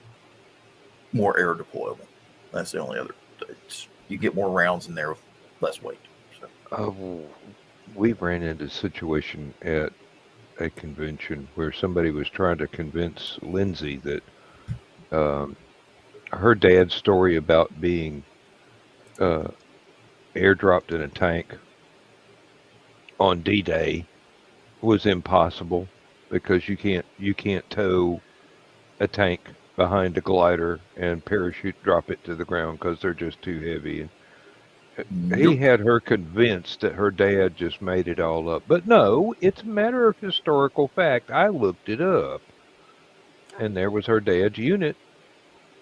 more air deployable. That's the only other. You get more rounds in there with less weight. So. We ran into a situation at a convention where somebody was trying to convince Lindsay that her dad's story about being airdropped in a tank on D-Day was impossible because you can't tow a tank behind a glider and parachute drop it to the ground because they're just too heavy. And he had her convinced that her dad just made it all up. But no, it's a matter of historical fact. I looked it up. And there was her dad's unit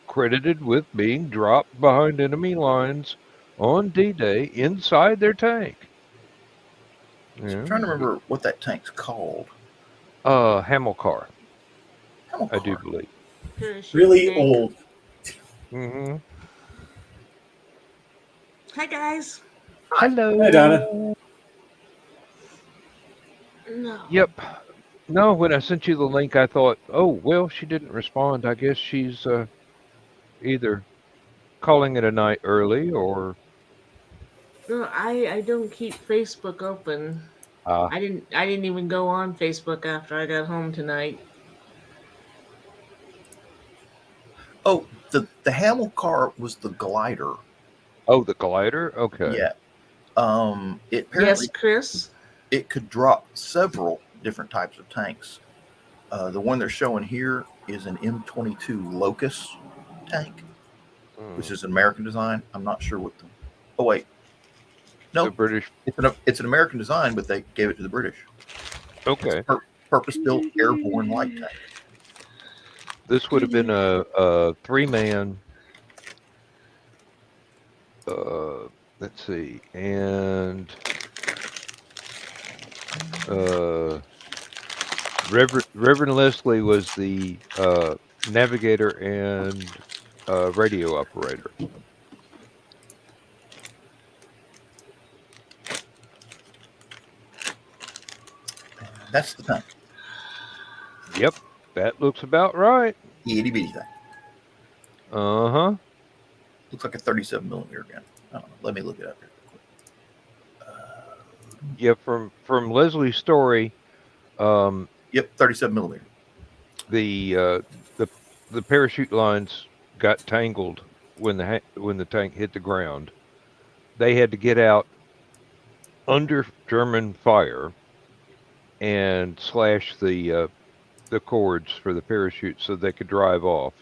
credited with being dropped behind enemy lines on D-Day inside their tank. So I'm trying to remember what that tank's called. Hamilcar. Hamilcar. I do believe. Really old. Mm-hmm. Hi, guys. Hello. Hi, Donna. No. Yep. No, when I sent you the link, I thought, oh, well, she didn't respond. I guess she's either calling it a night early or... No, I don't keep Facebook open. I didn't even go on Facebook after I got home tonight. Oh, the Hamilcar was the glider. Oh, the glider? Okay. Yeah. It apparently, Yes, Chris. It could drop several different types of tanks. The one they're showing here is an M22 Locust tank, which is an American design. I'm not sure what the... Oh, wait. No, The British. It's an American design, but they gave it to the British. Okay. It's a purpose-built airborne light tank. This would have been a three-man... let's see. And... Reverend Leslie was the navigator and radio operator. That's the tank. Yep, that looks about right. Itty bitty thing. Uh-huh. Looks like a 37 millimeter gun. I don't know. Let me look it up here. Yeah, from Leslie's story, Yep, 37 millimeter. the parachute lines got tangled when the tank hit the ground. They had to get out under German fire and slash the cords for the parachute so they could drive off.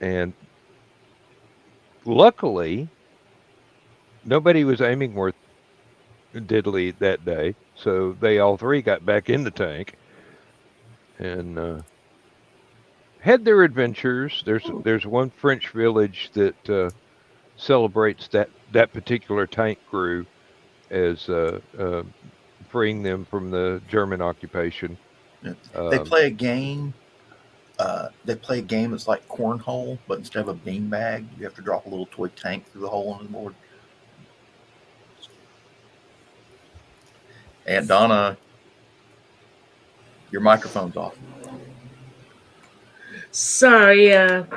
And luckily, nobody was aiming worth diddly that day, so they all three got back in the tank and had their adventures. There's one French village that celebrates that particular tank crew as freeing them from the German occupation. Yeah. They play a game. That's like cornhole, but instead of a beanbag, you have to drop a little toy tank through the hole in the board. And Donna, your microphone's off. Sorry, man,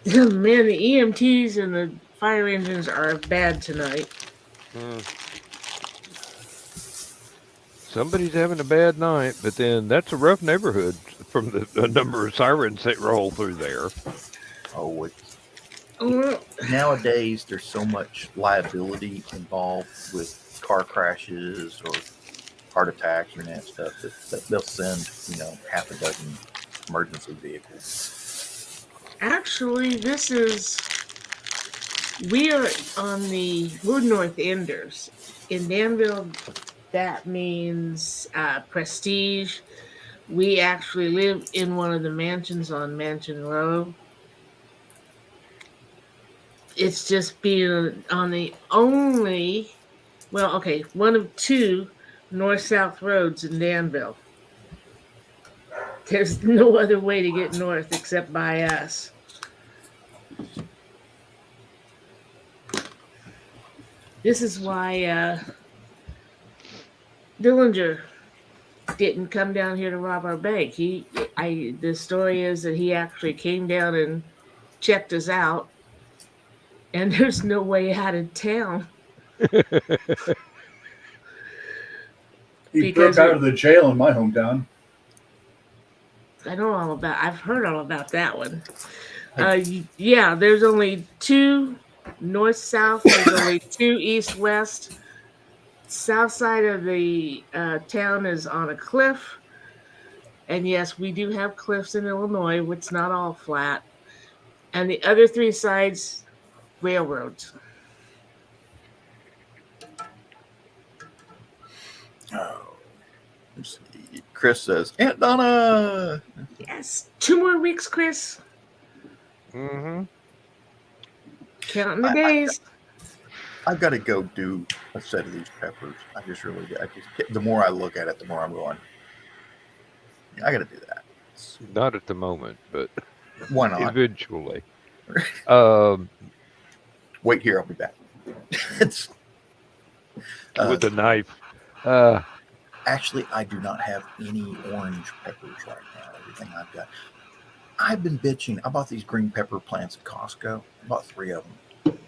the EMTs and the fire engines are bad tonight. Somebody's having a bad night, but then that's a rough neighborhood from the number of sirens that roll through there. Oh, nowadays there's so much liability involved with car crashes or heart attacks and that stuff that they'll send, half a dozen emergency vehicles. Actually, we are on the Wood North Enders in Danville. that means prestige. We actually live in one of the mansions on Mansion Row. It's just being on the only, well, okay, one of two north-south roads in Danville. There's no other way to get north except by us. This is why Dillinger didn't come down here to rob our bank. The story is that he actually came down and checked us out, and there's no way out of town. He broke out of the jail in my hometown. I've heard all about that one. Yeah, there's only two north-south. There's only two east-west. South side of the town is on a cliff. And yes, we do have cliffs in Illinois, which is not all flat. And the other three sides, railroads. Oh, let's see. Chris says, Aunt Donna. Yes, 2 more weeks, Chris. Mm-hmm. Counting the days. I've got to go do a set of these peppers. I just really do. The more I look at it, the more I'm going, I got to do that. Not at the moment, but why not? Eventually. Wait here, I'll be back. It's with a knife. Actually, I do not have any orange peppers right now. Everything I've got. I've been bitching. I bought these green pepper plants at Costco. I bought 3 of them.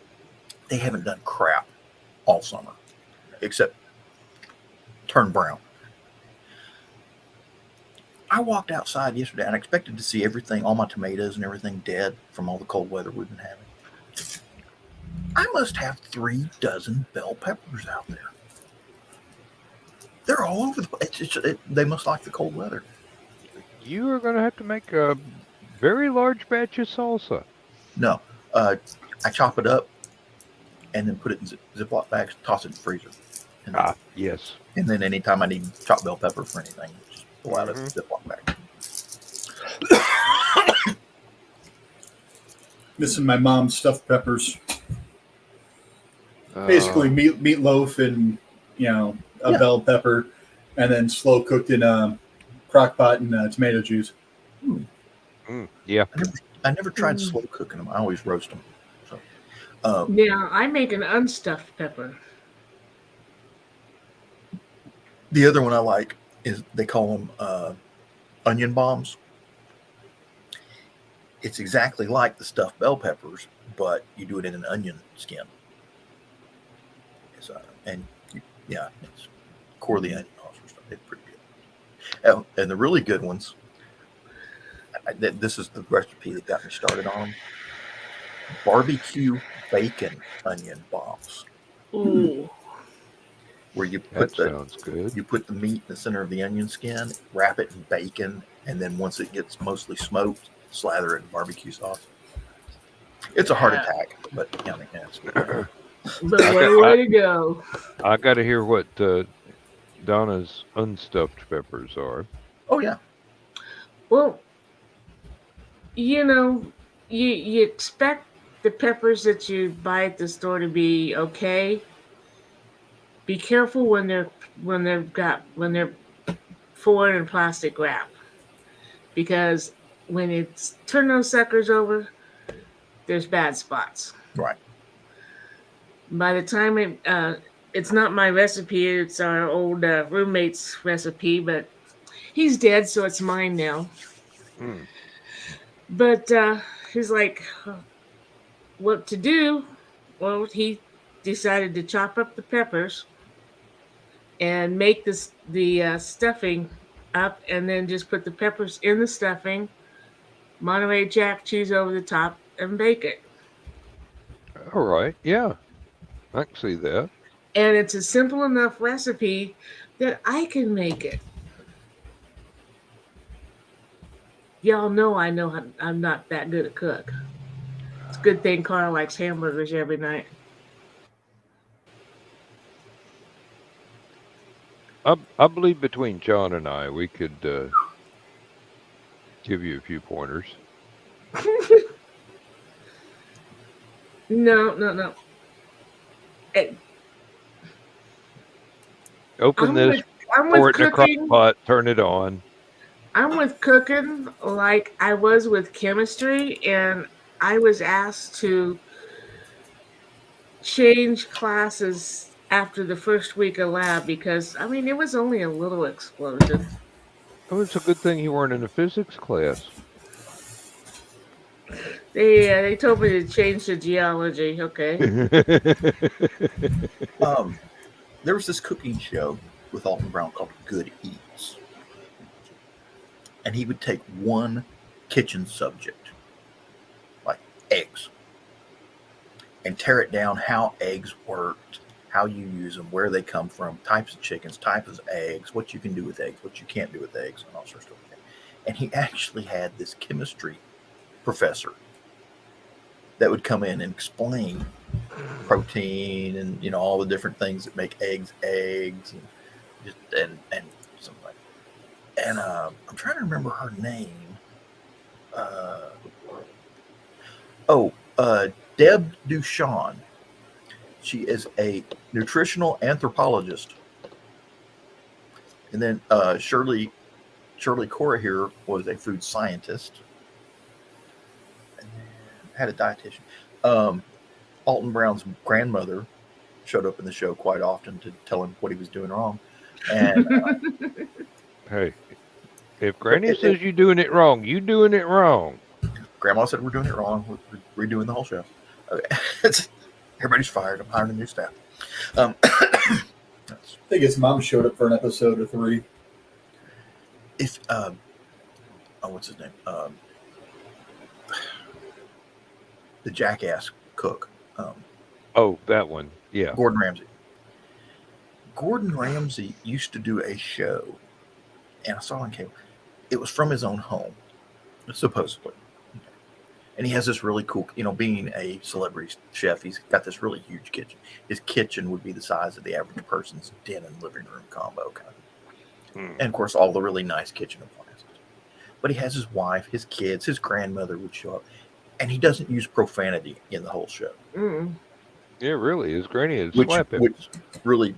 They haven't done crap all summer, except turn brown. I walked outside yesterday and I expected to see everything, all my tomatoes and everything dead from all the cold weather we've been having. I must have 3 dozen bell peppers out there. They're all over the place. They must like the cold weather. You are going to have to make a very large batch of salsa. No. I chop it up and then put it in Ziploc bags, toss it in the freezer. Yes. And then anytime I need chopped bell pepper for anything, just pull out a Ziploc bag. Missing my mom's stuffed peppers. Basically meatloaf and, a bell pepper, and then slow cooked in a crock pot and tomato juice. Yeah. I never tried slow cooking them. I always roast them. So, yeah, I make an unstuffed pepper. The other one I like is they call them onion bombs. It's exactly like the stuffed bell peppers, but you do it in an onion skin. It's core the onion also. It's pretty good. And the really good ones, this is the recipe that got me started on them. Barbecue bacon onion bombs. Ooh. Where you put sounds good. You put the meat in the center of the onion skin, wrap it in bacon, and then once it gets mostly smoked, slather it in barbecue sauce. It's a heart attack, but it's good. But what a way to go. I got to hear what Donna's unstuffed peppers are. Oh, yeah. Well, you expect the peppers that you buy at the store to be okay. Be careful when they're foreign and plastic wrap, because when it's turn those suckers over, there's bad spots. Right. By the time it's not my recipe, it's our old roommate's recipe, but he's dead, so it's mine now. But he's like, what to do? Well, he decided to chop up the peppers and make the stuffing up, and then just put the peppers in the stuffing, Monterey Jack cheese over the top, and bake it. All right. Yeah. I can see that. And it's a simple enough recipe that I can make it. Y'all know I'm not that good at cook. It's a good thing Carl likes hamburgers every night. I believe between John and I, we could give you a few pointers. No. Eh, Open I'm this, with I'm pour with it in a crock cooking. pot, turn it on. I'm with cooking like I was with chemistry, and I was asked to change classes after the first week of lab because I mean it was only a little explosion. Oh, it's a good thing you weren't in a physics class. They told me to change to geology. Okay. There was this cooking show with Alton Brown called Good Eats, and he would take one kitchen subject, like eggs, and tear it down how eggs worked, how you use them, where they come from, types of chickens, types of eggs, what you can do with eggs, what you can't do with eggs, and all sorts of stuff. And he actually had this chemistry professor that would come in and explain protein and all the different things that make eggs and and something like that. And I'm trying to remember her name. Uh, oh, Deb Duchan. She is a nutritional anthropologist. And then Shirley Cora here was a food scientist. And then had a dietitian. Alton Brown's grandmother showed up in the show quite often to tell him what he was doing wrong. And Hey, if Granny says you're doing it wrong, you doing it wrong. Grandma said we're doing it wrong. We're redoing the whole show. Okay. Everybody's fired. I'm hiring a new staff. I think his mom showed up for an episode or 3. If what's his name? The jackass cook. Oh, that one. Yeah. Gordon Ramsay. Gordon Ramsay used to do a show, and I saw it on cable. It was from his own home, supposedly. And he has this really cool, being a celebrity chef, he's got this really huge kitchen. His kitchen would be the size of the average person's den and living room combo kind of. And of course, all the really nice kitchen appliances. But he has his wife, his kids, his grandmother would show up, and he doesn't use profanity in the whole show. Mm. Yeah, really. His granny would Which slap him. which really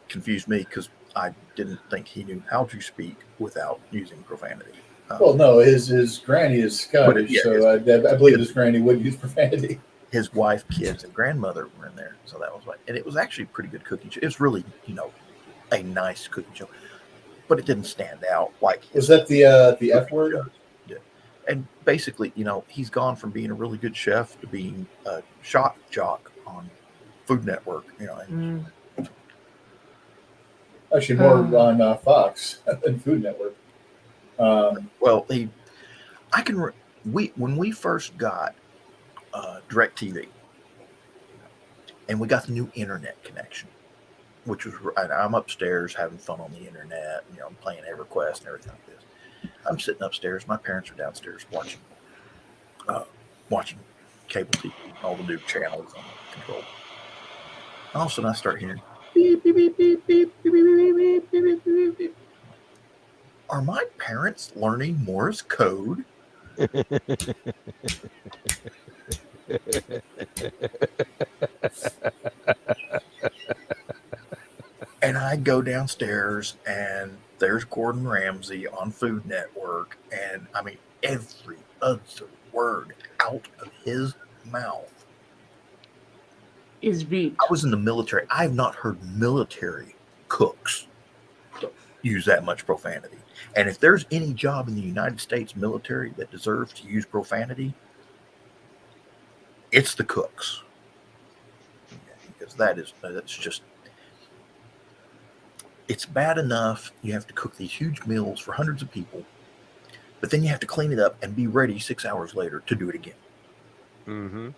confused me because I didn't think he knew how to speak without using profanity. Well, no, his granny is Scottish, yeah, so I believe his granny would use profanity. His wife, kids, and grandmother were in there, so that was like, and it was actually a pretty good cooking show. It was really, a nice cooking show, but it didn't stand out like. Was that the F word? Shows. Yeah, and basically, he's gone from being a really good chef to being a shock jock on Food Network. And Actually, more on Fox than Food Network. Well, when we first got DirecTV, and we got the new internet connection, which was I'm upstairs having fun on the internet, I'm playing EverQuest and everything like this. I'm sitting upstairs, my parents are downstairs watching cable TV, all the new channels on the control. All of a sudden, I start hearing beep beep beep beep beep beep beep beep beep beep beep. Are my parents learning Morse code? And I go downstairs, and there's Gordon Ramsay on Food Network, and I mean, every other word out of his mouth Is beat. I was in the military. I have not heard military cooks use that much profanity. And if there's any job in the United States military that deserves to use profanity, it's the cooks. Because that's just, it's bad enough you have to cook these huge meals for hundreds of people, but then you have to clean it up and be ready 6 hours later to do it again. Mm-hmm.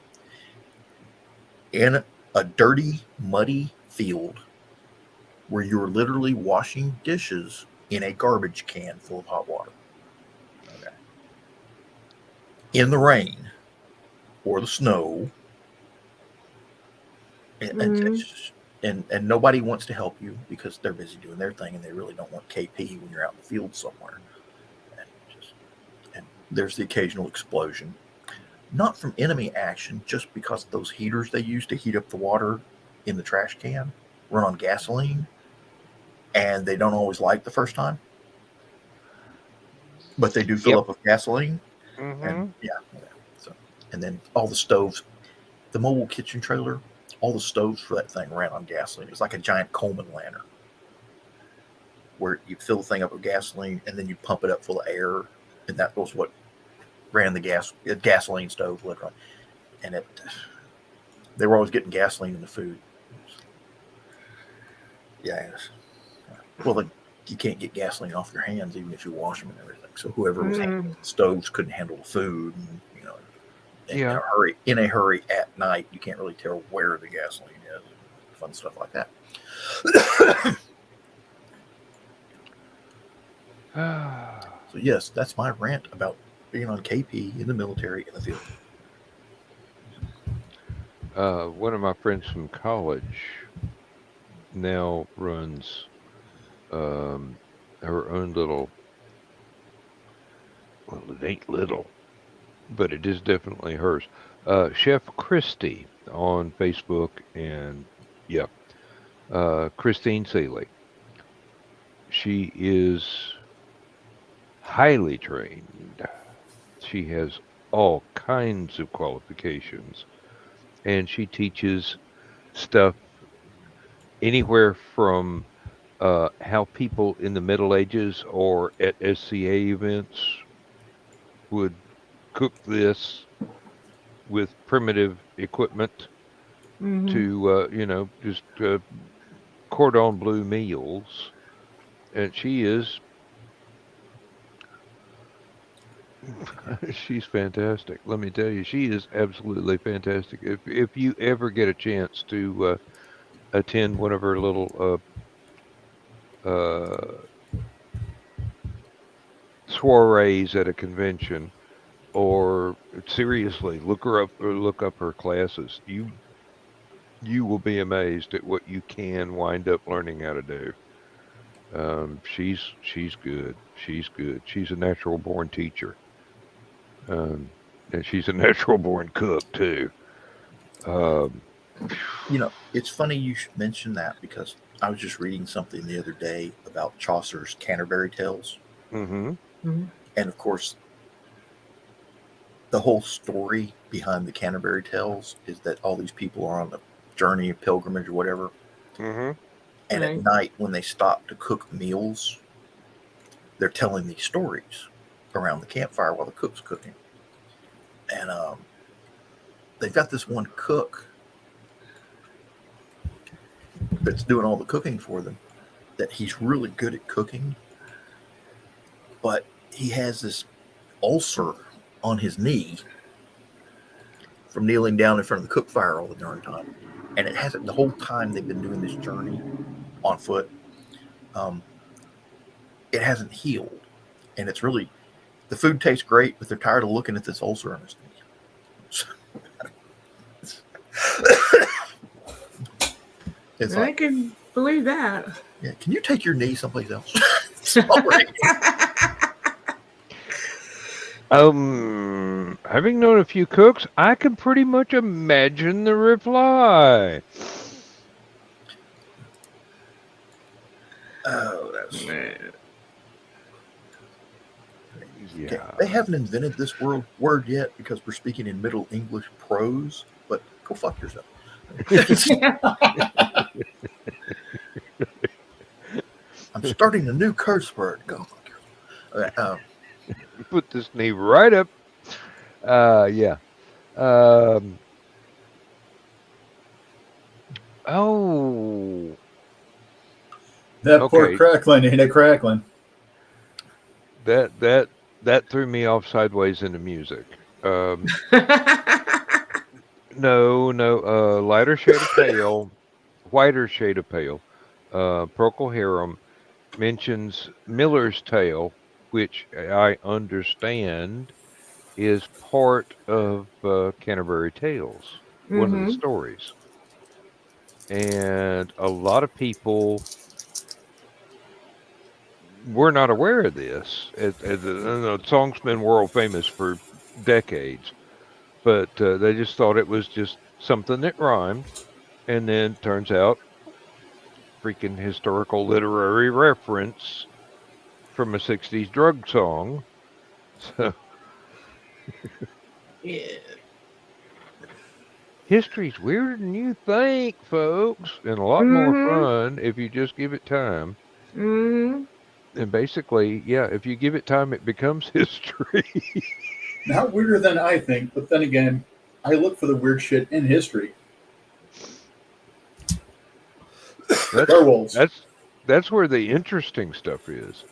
In a dirty, muddy field where you're literally washing dishes in a garbage can full of hot water. Okay. In the rain or the snow. It's just, and nobody wants to help you because they're busy doing their thing, and they really don't want KP when you're out in the field somewhere. And there's the occasional explosion, not from enemy action, just because those heaters they use to heat up the water in the trash can run on gasoline, and they don't always light the first time, but they do fill up with gasoline. And so, and then all the stoves, the mobile kitchen trailer, all the stoves for that thing ran on gasoline. It was like a giant Coleman lantern where you fill the thing up with gasoline and then you pump it up full of air, and that was what ran the gasoline stove literally. And they were always getting gasoline in the food. Yes. Well, you can't get gasoline off your hands even if you wash them and everything. So whoever was handling the stoves couldn't handle the food. And, in a hurry at night, you can't really tell where the gasoline is. Fun stuff like that. So yes, that's my rant about being on KP in the military in the field. One of my friends from college now runs her own little, well, it ain't little, but it is definitely hers. Chef Christie on Facebook, and Christine Seeley. She is highly trained. She has all kinds of qualifications, and she teaches stuff anywhere from how people in the Middle Ages or at SCA events would cook this with primitive equipment to, just cordon bleu meals. And she is, she's fantastic. Let me tell you, she is absolutely fantastic. If you ever get a chance to attend one of her little soirees at a convention, or seriously look her up or look up her classes, you will be amazed at what you can wind up learning how to do. She's good. She's good. She's a natural born teacher. And she's a natural born cook too. It's funny you should mention that because I was just reading something the other day about Chaucer's Canterbury Tales. Mm-hmm. And of course, the whole story behind the Canterbury Tales is that all these people are on a journey, a pilgrimage, or whatever. Mm-hmm. And at night, when they stop to cook meals, they're telling these stories around the campfire while the cook's cooking. And they've got this one cook that's doing all the cooking for them, that he's really good at cooking, but he has this ulcer on his knee from kneeling down in front of the cook fire all the darn time. And it hasn't, the whole time they've been doing this journey on foot, it hasn't healed. And it's really, the food tastes great, but they're tired of looking at this ulcer on his knee. I can believe that. Yeah, can you take your knee someplace else? Sorry. Having known a few cooks, I can pretty much imagine the reply. Oh, that's man. Yeah. Okay. They haven't invented this word yet because we're speaking in Middle English prose, but go fuck yourself. I'm starting a new curse word. Go fuck yourself. Okay, put this knee right up. Yeah. Oh. That poor Okay. crackling ain't a crackling. That threw me off sideways into music. No. Lighter shade of pale, whiter shade of pale. Procol Harum mentions Miller's Tale, which I understand is part of Canterbury Tales, one of the stories. And a lot of people were not aware of this. The song's been world famous for decades, but they just thought it was just something that rhymed. And then turns out, freaking historical literary reference from a 60s drug song. So Yeah. history's weirder than you think, folks, and a lot more Mm-hmm. fun if you just give it time. Mm-hmm. And basically, yeah, if you give it time, it becomes history. Not weirder than I think, but then again, I look for the weird shit in history. that's Werewolves. that's where the interesting stuff is.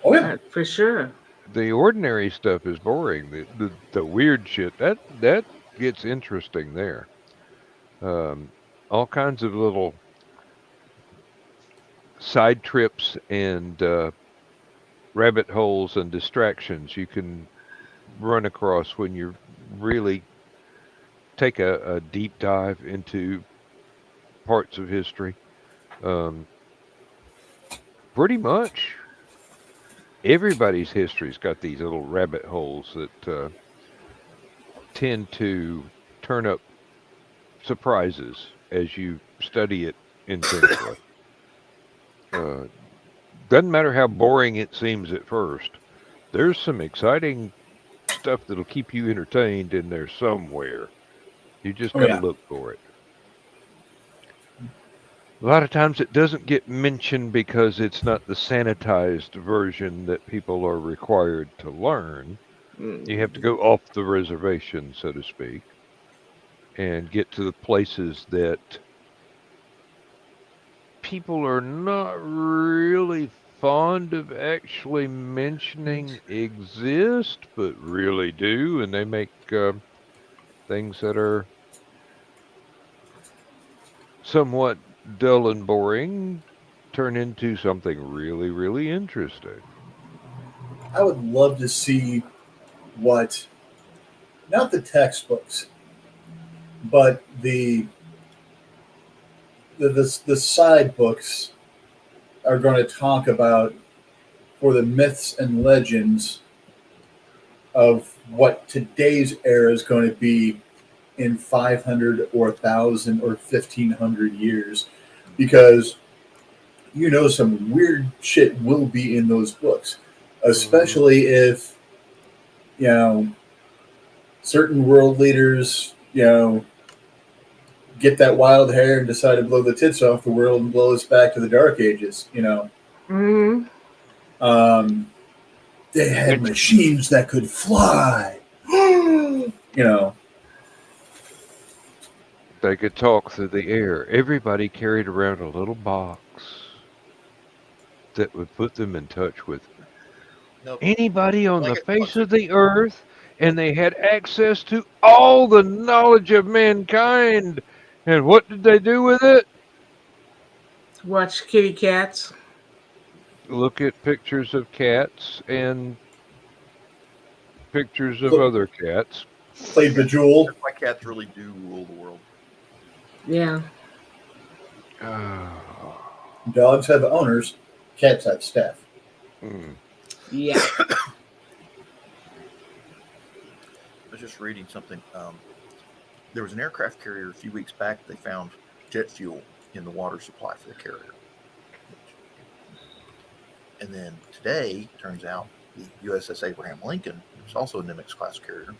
Oh yeah. For sure. The ordinary stuff is boring. The weird shit that gets interesting there. All kinds of little side trips and rabbit holes and distractions you can run across when you really take a deep dive into parts of history. Um, Pretty much everybody's history's got these little rabbit holes that tend to turn up surprises as you study it intensely. Uh, doesn't matter how boring it seems at first. There's some exciting stuff that'll keep you entertained in there somewhere. You just Oh got to yeah. look for it. A lot of times it doesn't get mentioned because it's not the sanitized version that people are required to learn. You have to go off the reservation, so to speak, and get to the places that people are not really fond of actually mentioning exist, but really do, and they make things that are somewhat dull and boring turn into something really, really interesting. I would love to see what, not the textbooks, but the side books are going to talk about for the myths and legends of what today's era is going to be in 500 or 1,000 or 1,500 years, because some weird shit will be in those books, especially if you know certain world leaders get that wild hair and decide to blow the tits off the world and blow us back to the dark ages. Mm-hmm. Um, they had machines that could fly. you know, They could talk through the air. Everybody carried around a little box that would put them in touch with Nope. anybody on the Like face of the earth, and they had access to all the knowledge of mankind. And what did they do with it? Watch kitty cats. Look at pictures of cats and pictures of Look, other cats. played Bejeweled. That's why cats really do rule the world. Yeah. Dogs have owners. Cats have staff. Yeah. I was just reading something. There was an aircraft carrier a few weeks back. They found jet fuel in the water supply for the carrier. And then today, turns out, the USS Abraham Lincoln, which is also a Nimitz class carrier,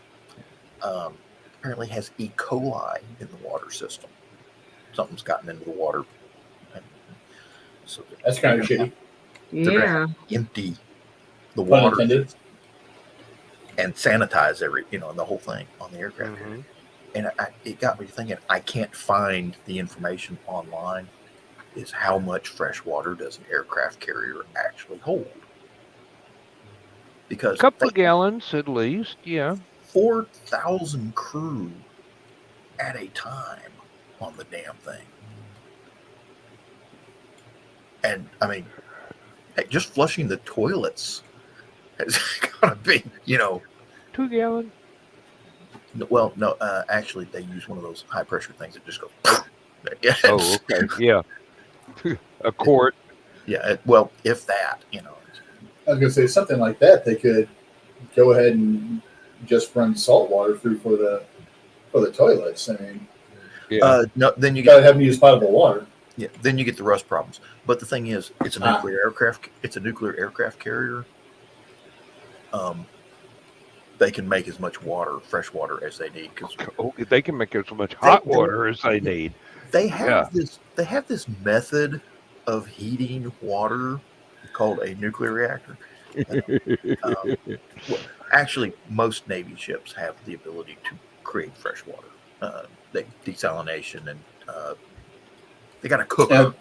apparently has E. coli in the water system. Something's gotten into the water. So That's kind of shitty. they're Yeah. gonna empty the Pun water intended. and sanitize the whole thing on the aircraft carrier. And it got me thinking, I can't find the information online is how much fresh water does an aircraft carrier actually hold? Because A couple of gallons at least, yeah. 4,000 crew at a time on the damn thing. And I mean, heck, just flushing the toilets has got to be, 2 gallon. well, no, actually, they use one of those high pressure things that just goes. Oh, okay. Yeah. A quart. Yeah. Well, if that, I was gonna say something like that. They could go ahead and just run salt water through for the toilets. I mean, Yeah. No, then you without get having to use potable water. then you get the rust problems. But the thing is, it's a Ah. nuclear aircraft. It's a nuclear aircraft carrier. They can make as much fresh water as they need because Oh, they can make as much hot water as they need. they Yeah. have this method of heating water called a nuclear reactor. Um, well, actually, most Navy ships have the ability to create fresh water. They desalination and they got a cooker.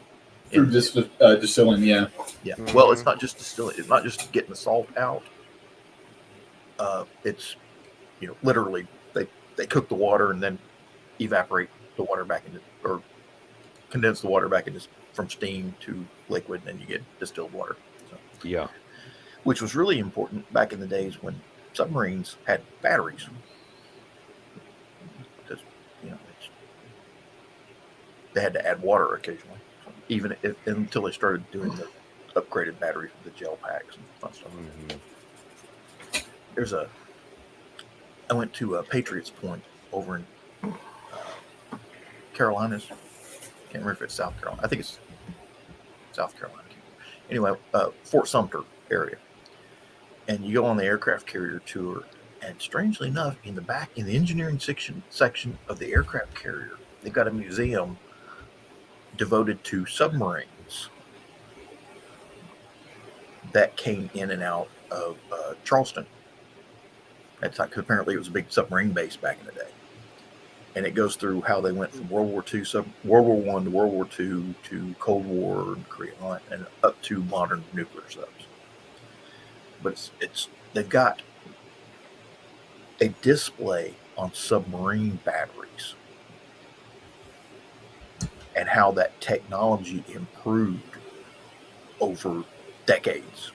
Through distilling, yeah. Yeah. Well, it's not just distilling. It's not just getting the salt out. It's literally they cook the water and then evaporate the water back into or condense the water back into from steam to liquid, and then you get distilled water. So, Yeah. which was really important back in the days when submarines had batteries. Because they had to add water occasionally, even until they started doing the upgraded batteries with the gel packs and fun stuff. Mm-hmm. I went to Patriots Point over in Carolinas. Can't remember if it's South Carolina. I think it's South Carolina. Anyway, Fort Sumter area. And you go on the aircraft carrier tour, and strangely enough, in the engineering section of the aircraft carrier, they've got a museum devoted to submarines that came in and out of Charleston. That's like, apparently it was a big submarine base back in the day. And it goes through how they went from World War I to World War II to Cold War and Korea and up to modern nuclear subs. But they've got a display on submarine batteries and how that technology improved over decades.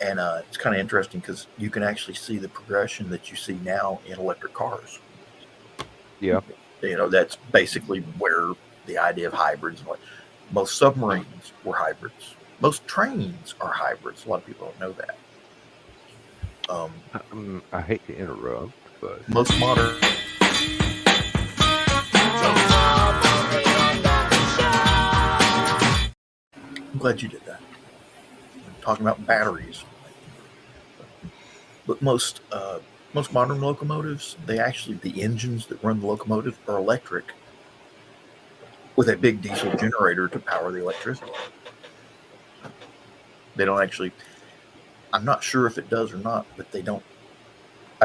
And it's kind of interesting because you can actually see the progression that you see now in electric cars. Yeah. That's basically where the idea of hybrids and most submarines were hybrids. Most trains are hybrids. A lot of people don't know that. I hate to interrupt, but most modern. I'm glad you did that. I'm talking about batteries. But most modern locomotives, the engines that run the locomotive are electric with a big diesel generator to power the electricity. They don't actually, I'm not sure if it does or not, but I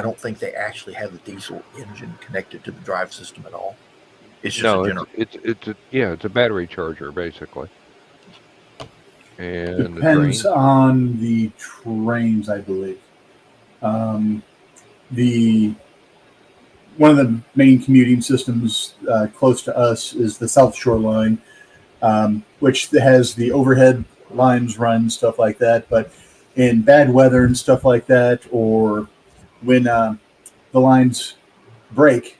don't think they actually have the diesel engine connected to the drive system at all. It's just a generator. It's a battery charger basically. And depends on the trains, I believe. One of the main commuting systems close to us is the South Shore Line, which has the overhead lines run, stuff like that. But in bad weather and stuff like that, or when the lines break,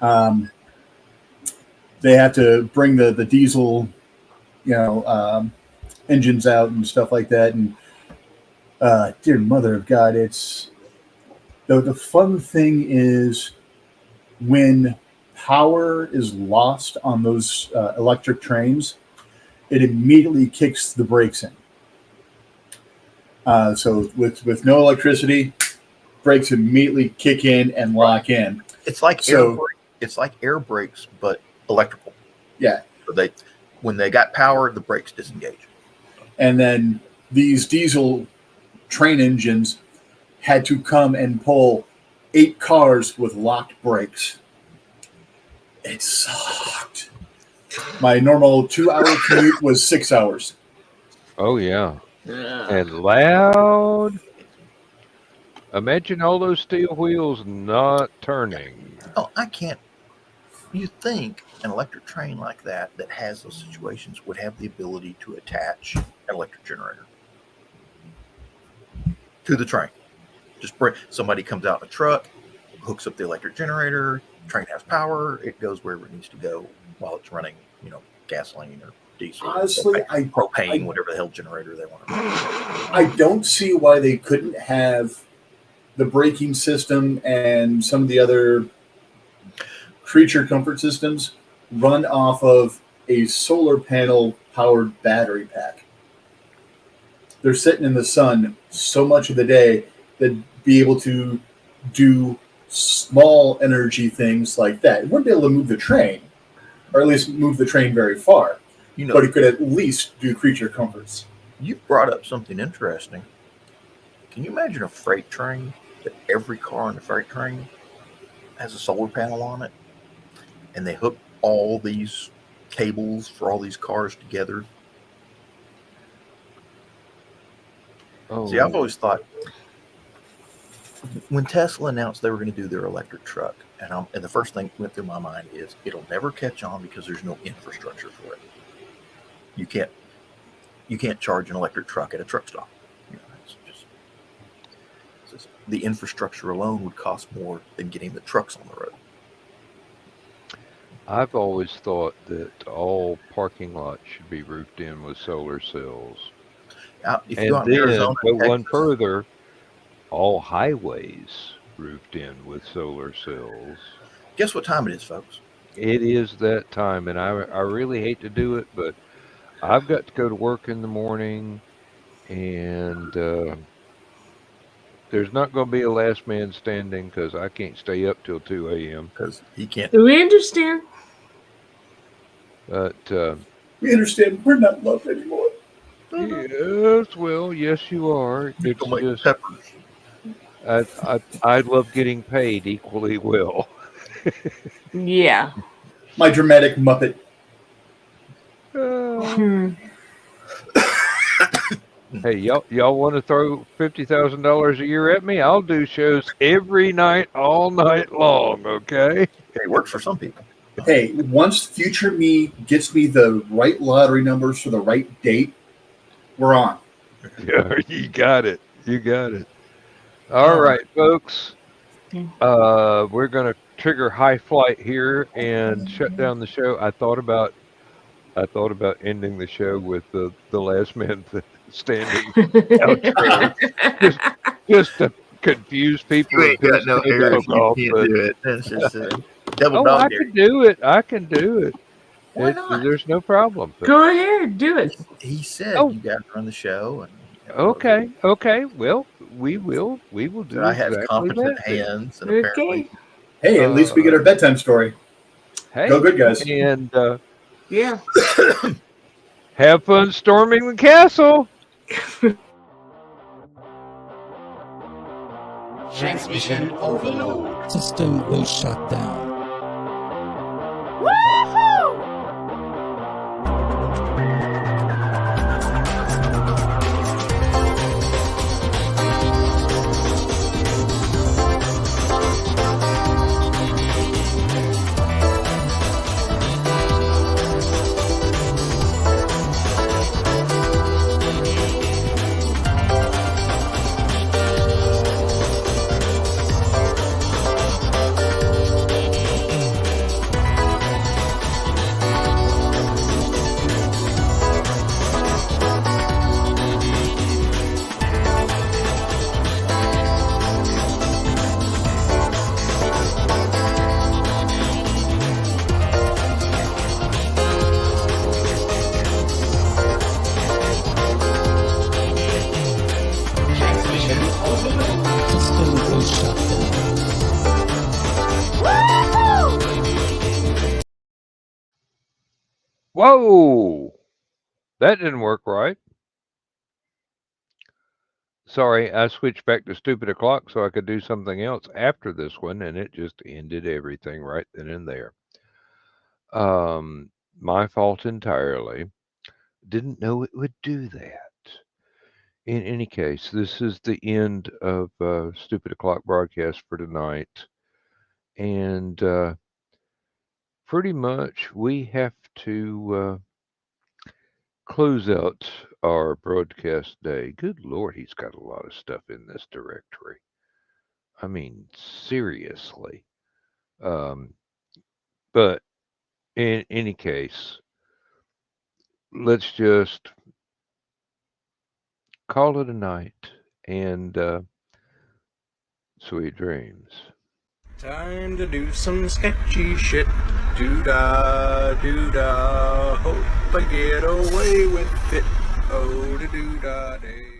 they have to bring the diesel, engines out and stuff like that. And dear mother of God, it's the fun thing is when power is lost on those electric trains, it immediately kicks the brakes in. So with no electricity, brakes immediately kick in and lock in. It's like air brakes, but electrical. Yeah. So when they got power, the brakes disengage. And then these diesel train engines had to come and pull 8 cars with locked brakes. It sucked. My normal 2-hour commute was 6 hours. Oh yeah. And loud. Imagine all those steel wheels not turning. Oh, I can't. You think an electric train like that has those situations would have the ability to attach an electric generator to the train? Just somebody comes out in a truck, hooks up the electric generator, train has power, it goes wherever it needs to go while it's running, gasoline or diesel, Honestly, or propane, whatever the hell generator they want to run. I don't see why they couldn't have the braking system and some of the other creature comfort systems run off of a solar panel powered battery pack. They're sitting in the sun so much of the day that be able to do small energy things like that. It wouldn't be able to move the train, or at least move the train very far, but it could at least do creature comforts. You brought up something interesting. Can you imagine a freight train that every car on the freight train has a solar panel on it, and they hook all these cables for all these cars together? Oh, See, I've always thought when Tesla announced they were going to do their electric truck, and the first thing that went through my mind is it'll never catch on because there's no infrastructure for it. You can't charge an electric truck at a truck stop. It's just the infrastructure alone would cost more than getting the trucks on the road. I've always thought that all parking lots should be roofed in with solar cells. If you go out And in then Arizona, go one Texas, further, all highways roofed in with solar cells. guess what time it is, folks? It is that time, and I really hate to do it, but I've got to go to work in the morning, and there's not going to be a last man standing because I can't stay up till 2 a.m. Because he can't. We understand. But We understand we're not loved anymore. yes, well, yes, you are. It's Don't make just peppers. I love getting paid equally well. Yeah. My dramatic Muppet. Hmm. Hey, y'all want to throw $50,000 a year at me? I'll do shows every night, all night long. Okay. It works for some people. Hey, once future me gets me the right lottery numbers for the right date, we're on. Yeah, you got it. You got it. All right, folks. We're gonna trigger high flight here and shut down the show. I thought about ending the show with the last man standing outro, just to confuse people. You ain't and got piss no people hair if you off, can't but- do it. That's just double Oh, dog I dare. can do it. I can do it. Why not? There's no problem. Go ahead, do it. He said Oh. you got to run the show. And, Okay. Well, we will do I have exactly competent that. then. hands, and apparently, Okay. Hey, at least we get our bedtime story. Hey, Go good, guys. and Yeah. have fun storming the castle. Transmission overload. System will shut down. Transmission overload. System will shut down. Whoa, that didn't work right. Sorry, I switched back to stupid o'clock so I could do something else after this one, and it just ended everything right then and there. My fault entirely. Didn't know it would do that. In any case, this is the end of Stupid O'Clock broadcast for tonight. And pretty much we have to close out our broadcast day. Good Lord, he's got a lot of stuff in this directory. I mean, seriously. But in any case, let's just call it a night and sweet dreams. Time to do some sketchy shit. Doo-dah, doo-dah. Hope I get away with it. Oh, da-doo-dah day.